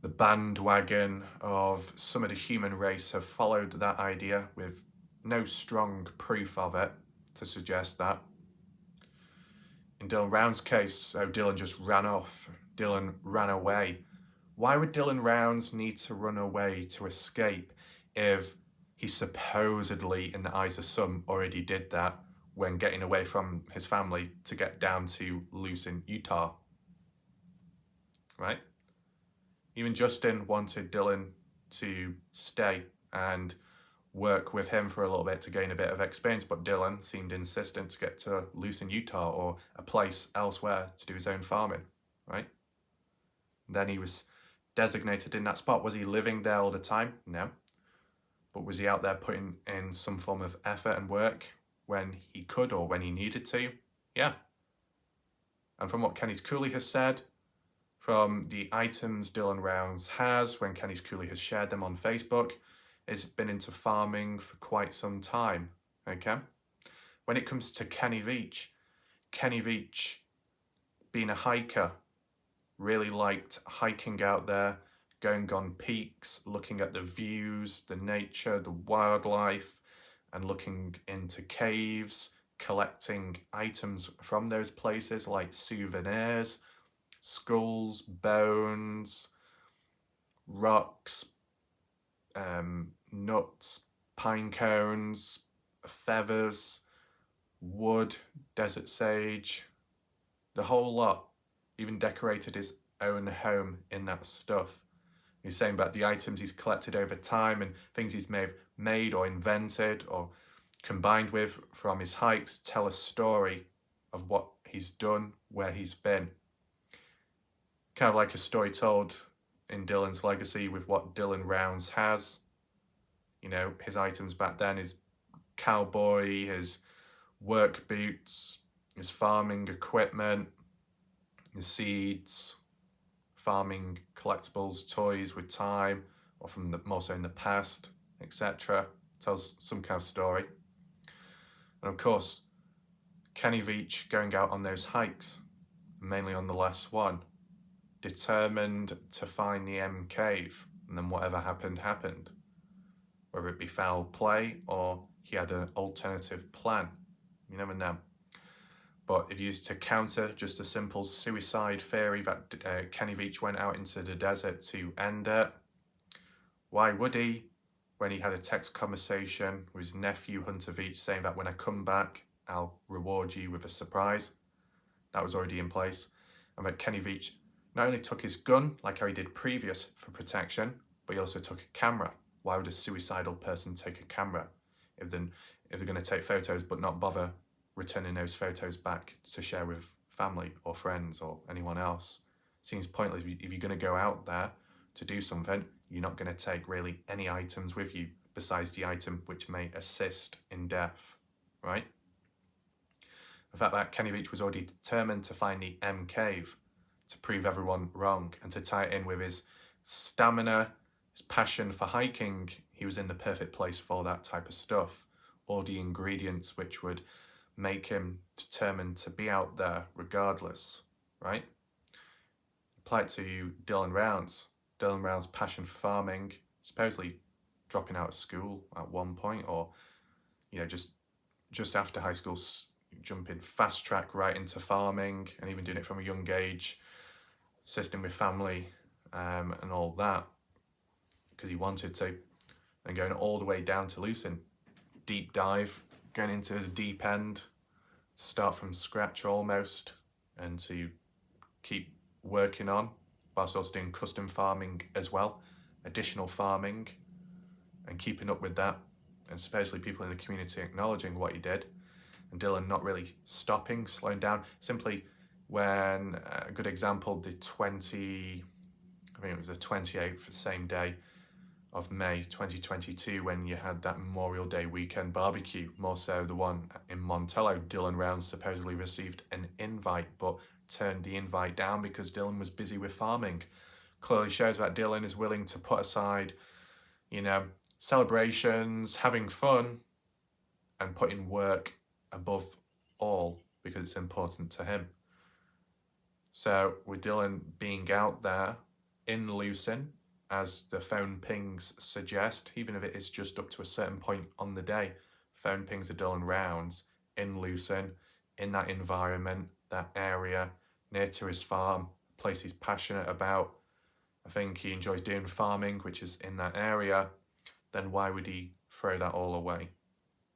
The bandwagon of some of the human race have followed that idea with no strong proof of it to suggest that. In Dylan Rounds' case, Dylan just ran off. Dylan ran away. Why would Dylan Rounds need to run away to escape if he supposedly, in the eyes of some, already did that when getting away from his family to get down to Lucin, Utah? Right? Even Justin wanted Dylan to stay and work with him for a little bit to gain a bit of experience, but Dylan seemed insistent to get to Lucin, Utah, or a place elsewhere to do his own farming, right? And then he was designated in that spot. Was he living there all the time? No. But was he out there putting in some form of effort and work when he could or when he needed to? Yeah. And from what Kenny's Cooley has said, from the items Dylan Rounds has, when Kenny's Cooley has shared them on Facebook, has been into farming for quite some time, okay? When it comes to Kenny Veach being a hiker, really liked hiking out there, going on peaks, looking at the views, the nature, the wildlife, and looking into caves, collecting items from those places like souvenirs, skulls, bones, rocks, nuts, pine cones, feathers, wood, desert sage, the whole lot. Even decorated his own home in that stuff. He's saying about the items he's collected over time and things he's may have made or invented or combined with from his hikes tell a story of what he's done, where he's been. Kind of like a story told in Dylan's legacy with what Dylan Rounds has. You know, his items back then, his cowboy, his work boots, his farming equipment, his seeds, farming collectibles, toys with time, or from the more so in the past, etc. Tells some kind of story. And of course, Kenny Veach going out on those hikes, mainly on the last one, determined to find the M cave, and then whatever happened, happened. Whether it be foul play or he had an alternative plan, you never know. But if used to counter just a simple suicide theory that Kenny Veach went out into the desert to end it, why would he? When he had a text conversation with his nephew Hunter Veach saying that when I come back, I'll reward you with a surprise. That was already in place. And that Kenny Veach not only took his gun, like how he did previous for protection, but he also took a camera. Why would a suicidal person take a camera if they're going to take photos but not bother returning those photos back to share with family or friends or anyone else? Seems pointless. If you're going to go out there to do something, you're not going to take really any items with you besides the item which may assist in death, right? The fact that Kenny Veach was already determined to find the M cave to prove everyone wrong and to tie it in with his stamina, his passion for hiking, he was in the perfect place for that type of stuff. All the ingredients which would make him determined to be out there regardless, right? Apply it to Dylan Rounds. Dylan Rounds' passion for farming, supposedly dropping out of school at one point, or you know, just after high school, jumping fast track right into farming, and even doing it from a young age, assisting with family and all that, because he wanted to, and going all the way down to Lucin, deep dive, going into the deep end, start from scratch almost, and to keep working on, whilst also doing custom farming as well, additional farming, and keeping up with that, and supposedly people in the community acknowledging what he did, and Dylan not really stopping, slowing down. Simply when, a good example, I think it was the 28th, same day of May 2022, when you had that Memorial Day weekend barbecue, more so the one in Montello. Dylan Rounds supposedly received an invite but turned the invite down because Dylan was busy with farming. Clearly shows that Dylan is willing to put aside, you know, celebrations, having fun, and putting work above all because it's important to him. So with Dylan being out there in Lucin, as the phone pings suggest, even if it is just up to a certain point on the day, phone pings of Dylan Rounds in Lucin, in that environment, that area, near to his farm, a place he's passionate about. I think he enjoys doing farming, which is in that area. Then why would he throw that all away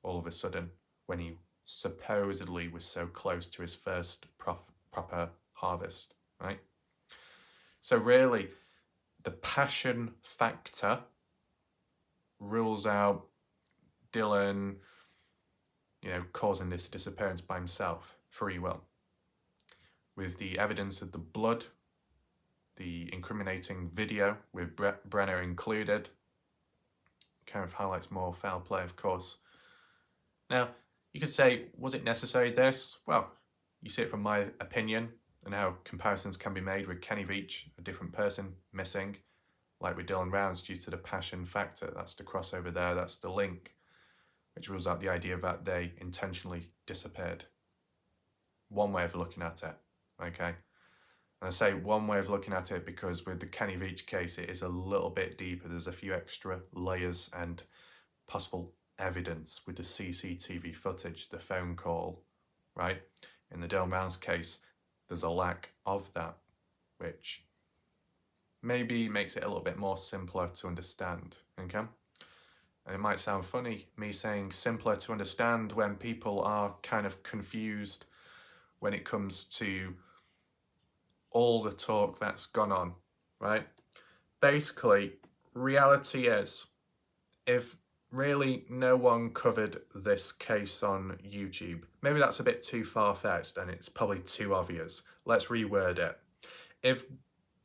all of a sudden when he supposedly was so close to his first proper harvest, right? So really, the passion factor rules out Dylan, you know, causing this disappearance by himself, free will. With the evidence of the blood, the incriminating video with Brenner included, kind of highlights more foul play, of course. Now, you could say, was it necessary this? Well, you see it from my opinion and how comparisons can be made with Kenny Veach, a different person missing, like with Dylan Rounds, due to the passion factor. That's the crossover there, that's the link, which rules out the idea that they intentionally disappeared. One way of looking at it, okay? And I say one way of looking at it because with the Kenny Veach case, it is a little bit deeper. There's a few extra layers and possible evidence with the CCTV footage, the phone call, right? In the Dylan Rounds case, there's a lack of that, which maybe makes it a little bit more simpler to understand, okay? And it might sound funny, me saying simpler to understand when people are kind of confused when it comes to all the talk that's gone on, right? Basically, reality is, if really no one covered this case on YouTube, maybe that's a bit too far-fetched and it's probably too obvious. Let's reword it. If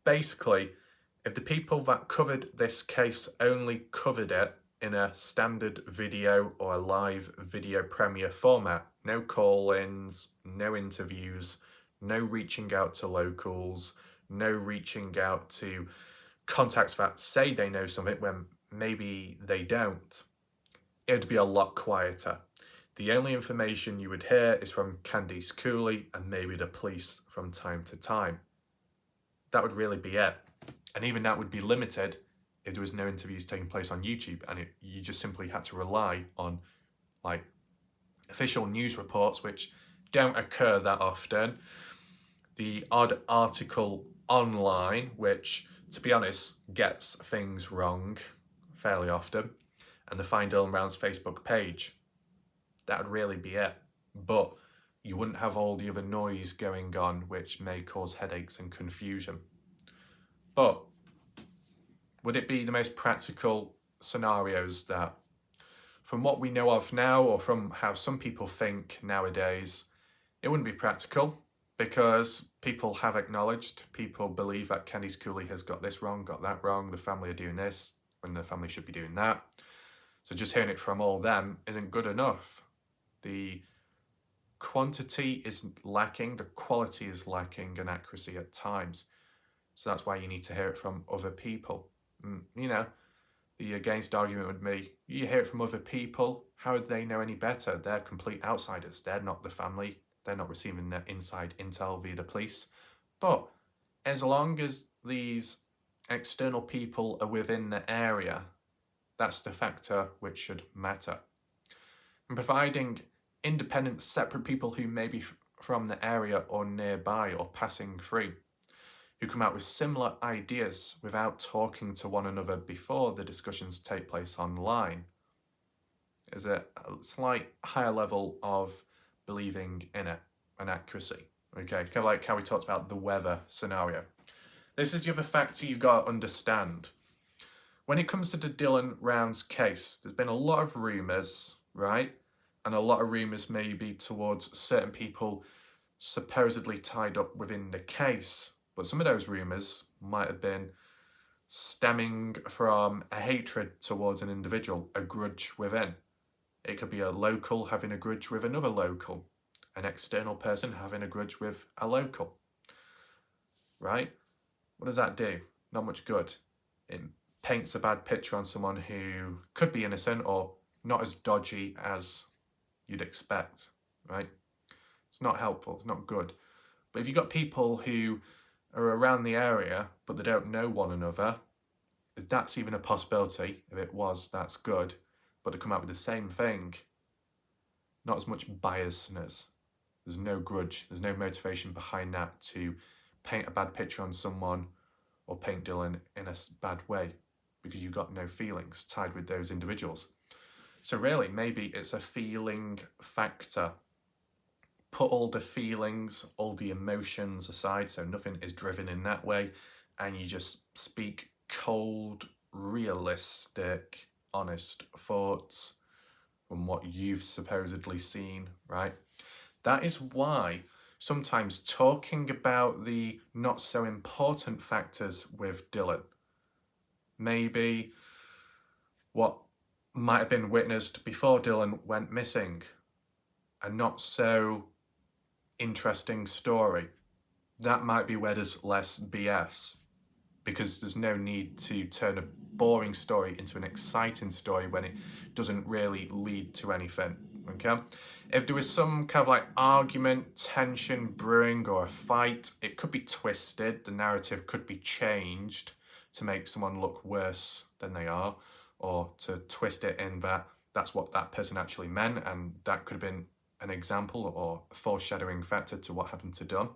the people that covered this case only covered it in a standard video or a live video premiere format, no call-ins, no interviews, no reaching out to locals, no reaching out to contacts that say they know something when maybe they don't, it'd be a lot quieter. The only information you would hear is from Candice Cooley and maybe the police from time to time. That would really be it. And even that would be limited if there was no interviews taking place on YouTube and you just simply had to rely on like official news reports, which don't occur that often. The odd article online, which, to be honest, gets things wrong fairly often, and the Find Dylan Rounds Facebook page. That would really be it. But you wouldn't have all the other noise going on, which may cause headaches and confusion. But would it be the most practical scenarios that, from what we know of now, or from how some people think nowadays, it wouldn't be practical? Because people have acknowledged, people believe that Candice Cooley has got this wrong, got that wrong, the family are doing this when the family should be doing that. So just hearing it from all them isn't good enough. The quantity is lacking, the quality is lacking, and accuracy at times. So that's why you need to hear it from other people. You know, the against argument would be, you hear it from other people, how would they know any better? They're complete outsiders, they're not the family. They're not receiving their inside intel via the police. But as long as these external people are within the area, that's the factor which should matter. And providing independent, separate people who may be from the area or nearby or passing through, who come out with similar ideas without talking to one another before the discussions take place online, is a slight higher level of believing in it and accuracy. Okay, kind of like how we talked about the weather scenario. This is the other factor you've got to understand. When it comes to the Dylan Rounds case, there's been a lot of rumours, right? And a lot of rumours maybe towards certain people supposedly tied up within the case. But some of those rumours might have been stemming from a hatred towards an individual, a grudge within. It could be a local having a grudge with another local, an external person having a grudge with a local, right? What does that do? Not much good. It paints a bad picture on someone who could be innocent or not as dodgy as you'd expect, right? It's not helpful, it's not good. But if you've got people who are around the area but they don't know one another, if that's even a possibility, if it was, that's good. But to come out with the same thing, not as much biasness. There's no grudge, there's no motivation behind that to paint a bad picture on someone or paint Dylan in a bad way because you've got no feelings tied with those individuals. So really, maybe it's a feeling factor. Put all the feelings, all the emotions aside, so nothing is driven in that way, and you just speak cold, realistic, honest thoughts from what you've supposedly seen, right? That is why sometimes talking about the not so important factors with Dylan, maybe what might have been witnessed before Dylan went missing, a not so interesting story, that might be where there's less BS, because there's no need to turn a boring story into an exciting story when it doesn't really lead to anything, okay? If there was some kind of like argument, tension brewing or a fight, it could be twisted, the narrative could be changed to make someone look worse than they are, or to twist it in that that's what that person actually meant, and that could have been an example or a foreshadowing factor to what happened to Dunn.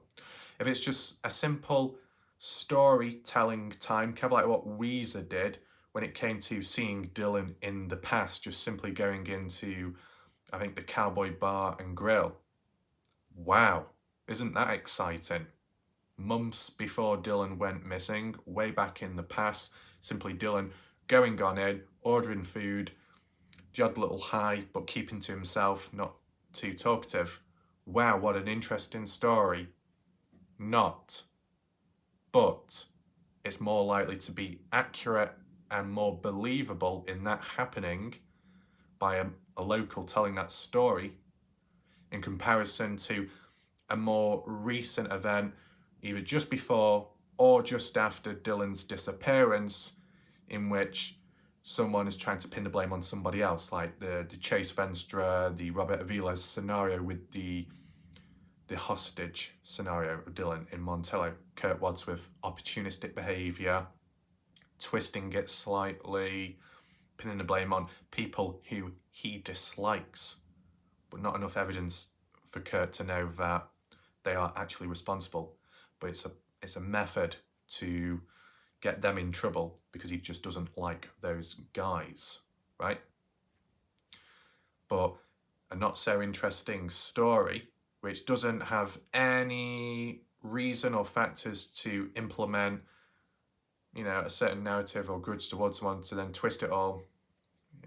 If it's just a simple storytelling time, kind of like what Weezer did when it came to seeing Dylan in the past, just simply going into, I think, the Cowboy Bar and Grill. Wow, isn't that exciting? months before Dylan went missing, way back in the past, simply Dylan going on in, ordering food, the odd little hi, but keeping to himself, not too talkative. Wow, what an interesting story. Not. But it's more likely to be accurate and more believable in that happening by a local telling that story in comparison to a more recent event, either just before or just after Dylan's disappearance, in which someone is trying to pin the blame on somebody else, like the Chase Venstra, the Robert Avila's scenario with the hostage scenario of Dylan in Montello. Kurt Wadsworth, opportunistic behaviour, twisting it slightly, pinning the blame on people who he dislikes, but not enough evidence for Kurt to know that they are actually responsible. But it's a method to get them in trouble because he just doesn't like those guys, right? But a not so interesting story, which doesn't have any reason or factors to implement, a certain narrative or grudge towards someone to then twist it all,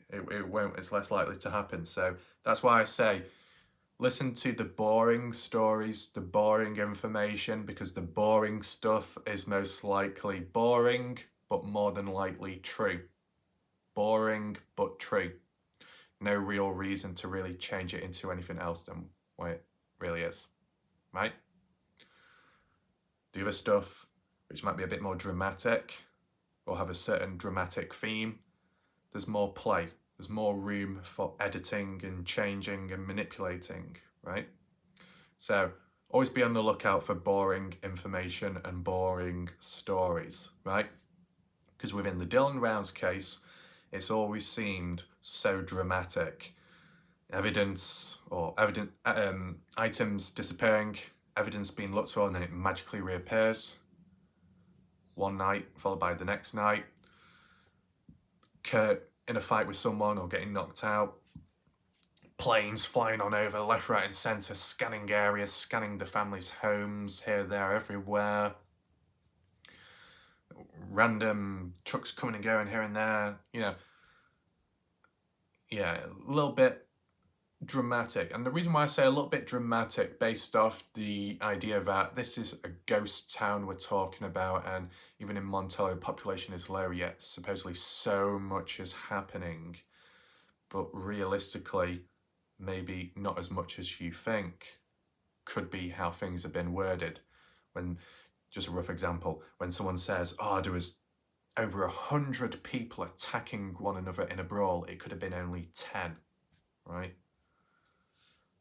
it won't, it's less likely to happen. So that's why I say, listen to the boring stories, the boring information, because the boring stuff is most likely boring, but more than likely true. Boring, but true. No real reason to really change it into anything else than what it really is, right? The other stuff, which might be a bit more dramatic or have a certain dramatic theme, there's more play. There's more room for editing and changing and manipulating, right? So always be on the lookout for boring information and boring stories, right? Because within the Dylan Rounds case, it's always seemed so dramatic. Evidence or items disappearing, evidence being looked for, and then it magically reappears. One night followed by the next night. Kurt in a fight with someone or getting knocked out. Planes flying on over left, right and centre, scanning areas, scanning the family's homes, here, there, everywhere. Random trucks coming and going here and there, Yeah, a little bit dramatic. And the reason why I say a little bit dramatic, based off the idea that this is a ghost town we're talking about, and even in Montello, population is low, yet supposedly so much is happening. But realistically, maybe not as much as you think. Could be how things have been worded. When, just a rough example, when someone says, there was over 100 people attacking one another in a brawl, it could have been only 10, right?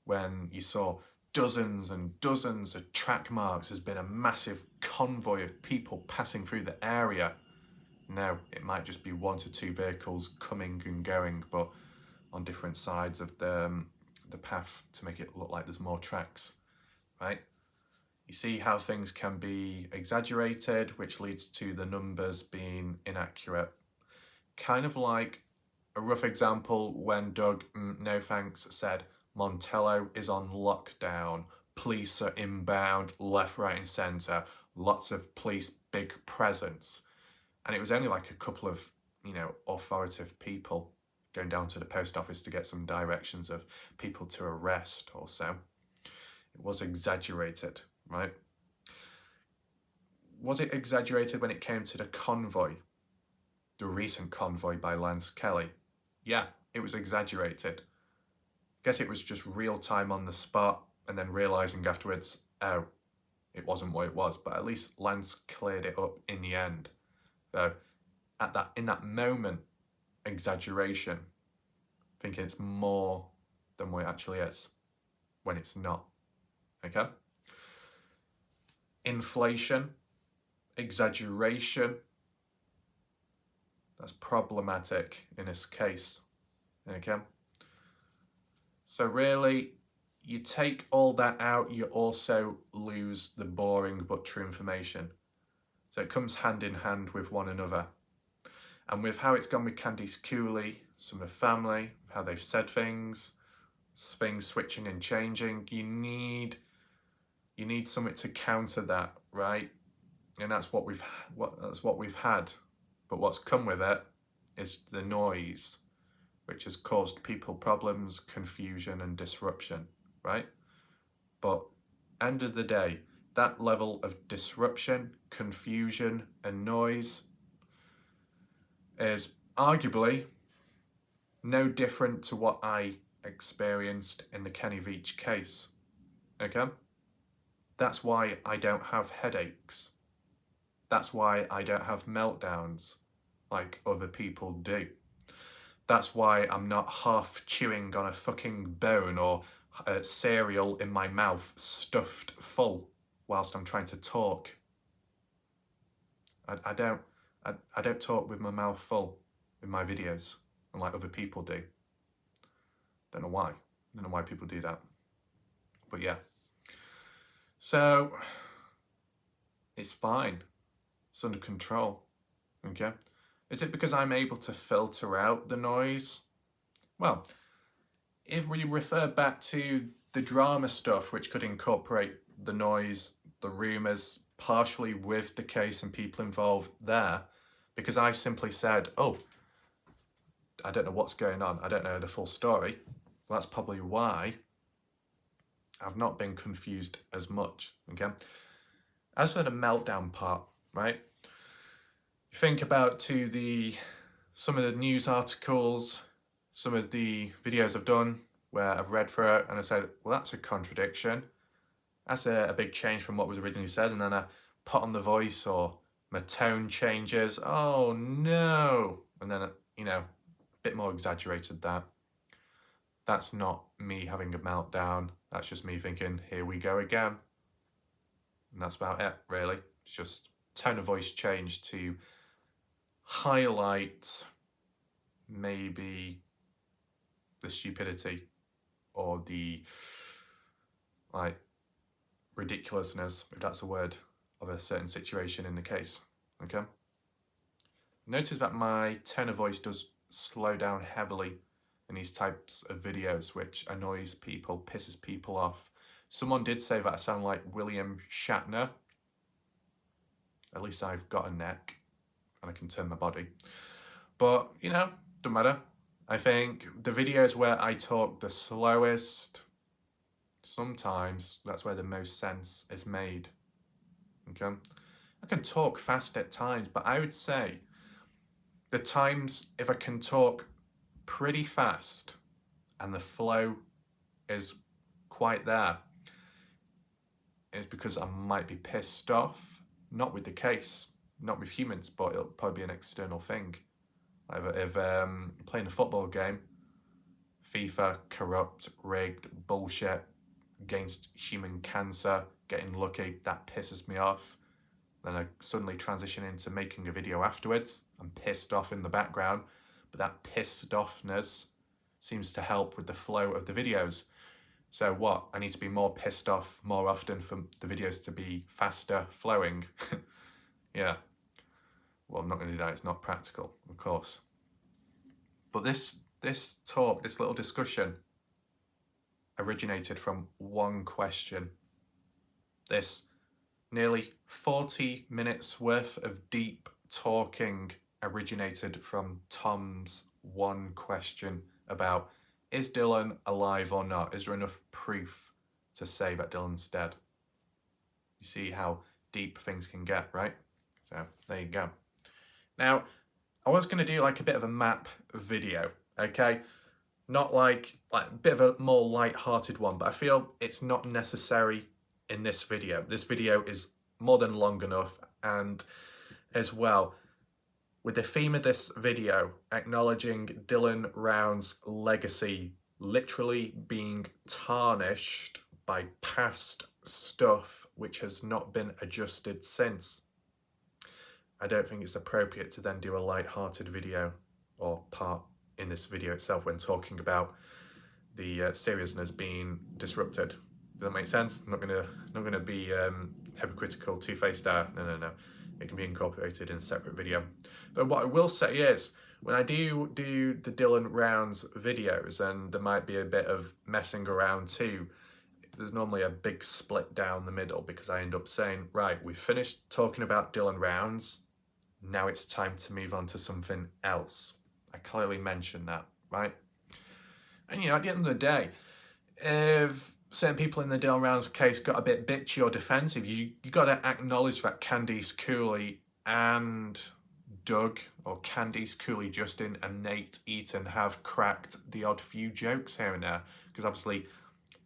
When you saw dozens and dozens of track marks, there's been a massive convoy of people passing through the area. Now, it might just be 1 to 2 vehicles coming and going, but on different sides of the path to make it look like there's more tracks, right? You see how things can be exaggerated, which leads to the numbers being inaccurate. Kind of like a rough example when Doug No Thanks said, Montello is on lockdown, police are inbound, left, right and centre, lots of police, big presence. And it was only like a couple of, authoritative people going down to the post office to get some directions of people to arrest or so. It was exaggerated, right? Was it exaggerated when it came to the convoy? The recent convoy by Lance Kelly? Yeah, it was exaggerated. Guess it was just real time on the spot and then realising afterwards, it wasn't what it was, but at least Lance cleared it up in the end. So in that moment, exaggeration, thinking it's more than what it actually is when it's not, okay? Inflation, exaggeration, that's problematic in this case, okay? So really, you take all that out, you also lose the boring but true information. So it comes hand in hand with one another. And with how it's gone with Candice Cooley, some of the family, how they've said things switching and changing, you need something to counter that right? And that's what we've had. But what's come with it is the noise, which has caused people problems, confusion, and disruption, right? But end of the day, that level of disruption, confusion, and noise is arguably no different to what I experienced in the Kenny Veach case. Okay? That's why I don't have headaches. That's why I don't have meltdowns like other people do. That's why I'm not half chewing on a fucking bone or a cereal in my mouth stuffed full whilst I'm trying to talk. I don't talk with my mouth full in my videos, unlike other people do. Don't know why. Don't know why people do that. But yeah. So it's fine. It's under control. Okay? Is it because I'm able to filter out the noise? Well, if we refer back to the drama stuff, which could incorporate the noise, the rumours, partially with the case and people involved there, because I simply said, oh, I don't know what's going on, I don't know the full story, well, that's probably why I've not been confused as much, okay? As for the meltdown part, right, you think about some of the news articles, some of the videos I've done where I've read through it and I said, well, that's a contradiction. That's a big change from what was originally said. And then I put on the voice or my tone changes. Oh no. And then, a bit more exaggerated that. That's not me having a meltdown. That's just me thinking, here we go again. And that's about it, really. It's just tone of voice change to highlight maybe the stupidity or the ridiculousness, if that's a word, of a certain situation in the case. Okay? Notice that my tone of voice does slow down heavily in these types of videos, which annoys people, pisses people off. Someone did say that I sound like William Shatner. At least I've got a neck and I can turn my body. But, don't matter. I think the videos where I talk the slowest, sometimes that's where the most sense is made. Okay? I can talk fast at times, but I would say the times if I can talk pretty fast and the flow is quite there, is because I might be pissed off, not with the case, not with humans, but it'll probably be an external thing. If playing a football game, FIFA, corrupt, rigged, bullshit, against human cancer, getting lucky, that pisses me off. Then I suddenly transition into making a video afterwards. I'm pissed off in the background, but that pissed offness seems to help with the flow of the videos. So what? I need to be more pissed off more often for the videos to be faster flowing. Yeah. Well, I'm not going to do that. It's not practical, of course. But this talk, this little discussion, originated from one question. This nearly 40 minutes worth of deep talking originated from Tom's one question about, is Dylan alive or not? Is there enough proof to say that Dylan's dead? You see how deep things can get, right? So there you go. Now, I was going to do like a bit of a map video, okay? Not like a bit of a more light-hearted one, but I feel it's not necessary in this video. This video is more than long enough, and as well, with the theme of this video, acknowledging Dylan Round's legacy literally being tarnished by past stuff which has not been adjusted since, I don't think it's appropriate to then do a light-hearted video or part in this video itself when talking about the seriousness being disrupted. Does that make sense? I'm not gonna be hypocritical, two-faced there. No. It can be incorporated in a separate video. But what I will say is, when I do the Dylan Rounds videos, and there might be a bit of messing around too, there's normally a big split down the middle because I end up saying, right, we've finished talking about Dylan Rounds. Now it's time to move on to something else. I clearly mentioned that, right? And at the end of the day, if certain people in the Dylan Rounds case got a bit bitchy or defensive, you got to acknowledge that Candice Cooley and Doug, or Candice Cooley, Justin and Nate Eaton have cracked the odd few jokes here and there, because obviously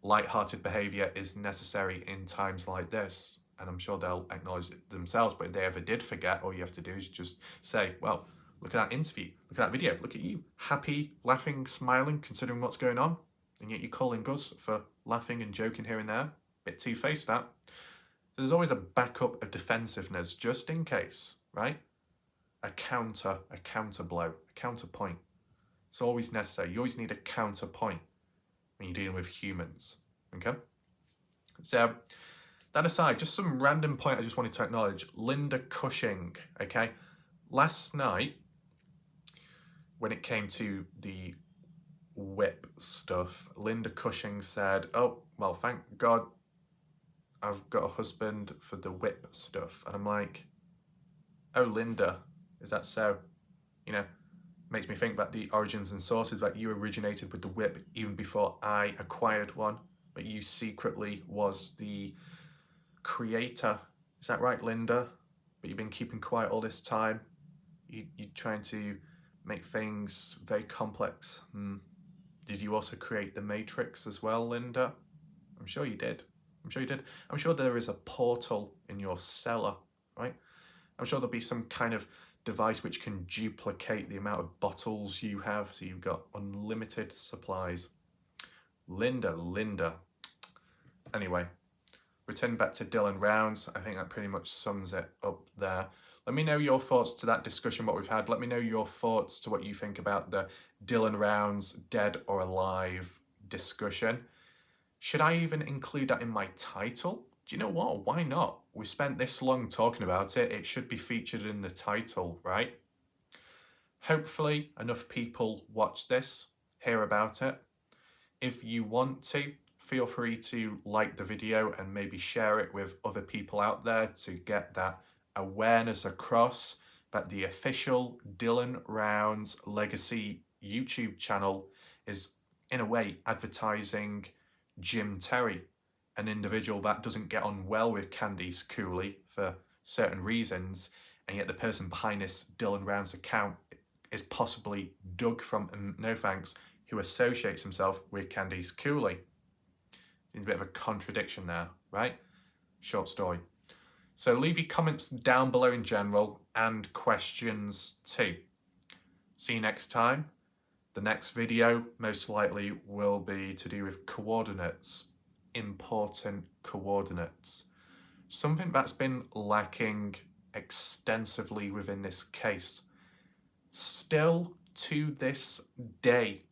light-hearted behaviour is necessary in times like this, and I'm sure they'll acknowledge it themselves. But if they ever did forget, all you have to do is just say, well, look at that interview, look at that video, look at you, happy, laughing, smiling, considering what's going on, and yet you're calling us for laughing and joking here and there. Bit two-faced, that. There's always a backup of defensiveness, just in case, right? A counter blow, a counterpoint. It's always necessary. You always need a counterpoint when you're dealing with humans, okay? So, that aside, just some random point I just wanted to acknowledge. Linda Cushing, okay? Last night, when it came to the whip stuff, Linda Cushing said, oh, well, thank God I've got a husband for the whip stuff. And I'm like, oh, Linda, is that so? Makes me think about the origins and sources, that you originated with the whip even before I acquired one, but you secretly was the creator. Is that right, Linda? But you've been keeping quiet all this time. You're trying to make things very complex. Did you also create the Matrix as well, Linda? I'm sure you did. I'm sure you did. I'm sure there is a portal in your cellar, right? I'm sure there'll be some kind of device which can duplicate the amount of bottles you have, so you've got unlimited supplies. Linda. Anyway, returning back to Dylan Rounds, I think that pretty much sums it up there. Let me know your thoughts to that discussion, what we've had. Let me know your thoughts to what you think about the Dylan Rounds dead or alive discussion. Should I even include that in my title? Do you know what? Why not? We spent this long talking about it. It should be featured in the title, right? Hopefully enough people watch this, hear about it. If you want to, feel free to like the video and maybe share it with other people out there to get that awareness across that the official Dylan Rounds Legacy YouTube channel is, in a way, advertising Jim Terry, an individual that doesn't get on well with Candice Cooley for certain reasons, and yet the person behind this Dylan Rounds account is possibly Doug from No Thanks, who associates himself with Candice Cooley. There's a bit of a contradiction there, right? Short story. So leave your comments down below in general, and questions too. See you next time. The next video most likely will be to do with coordinates, important coordinates. Something that's been lacking extensively within this case. Still to this day,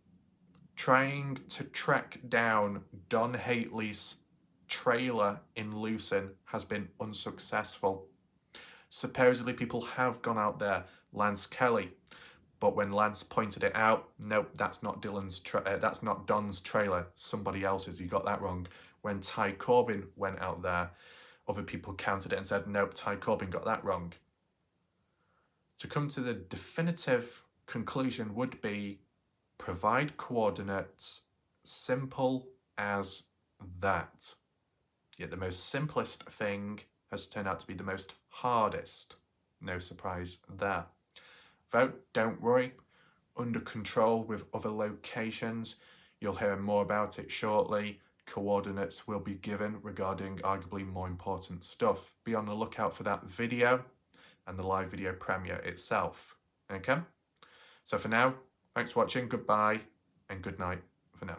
trying to track down Don Hately's trailer in Lucin has been unsuccessful. Supposedly people have gone out there, Lance Kelly, but when Lance pointed it out, nope, that's not that's not Don's trailer, somebody else's, you got that wrong. When Ty Corbin went out there, other people counted it and said, nope, Ty Corbin got that wrong. To come to the definitive conclusion would be provide coordinates, simple as that. Yet the most simplest thing has turned out to be the most hardest. No surprise there. Though, don't worry, under control with other locations. You'll hear more about it shortly. Coordinates will be given regarding arguably more important stuff. Be on the lookout for that video and the live video premiere itself. Okay? So for now, thanks for watching, goodbye, and good night for now.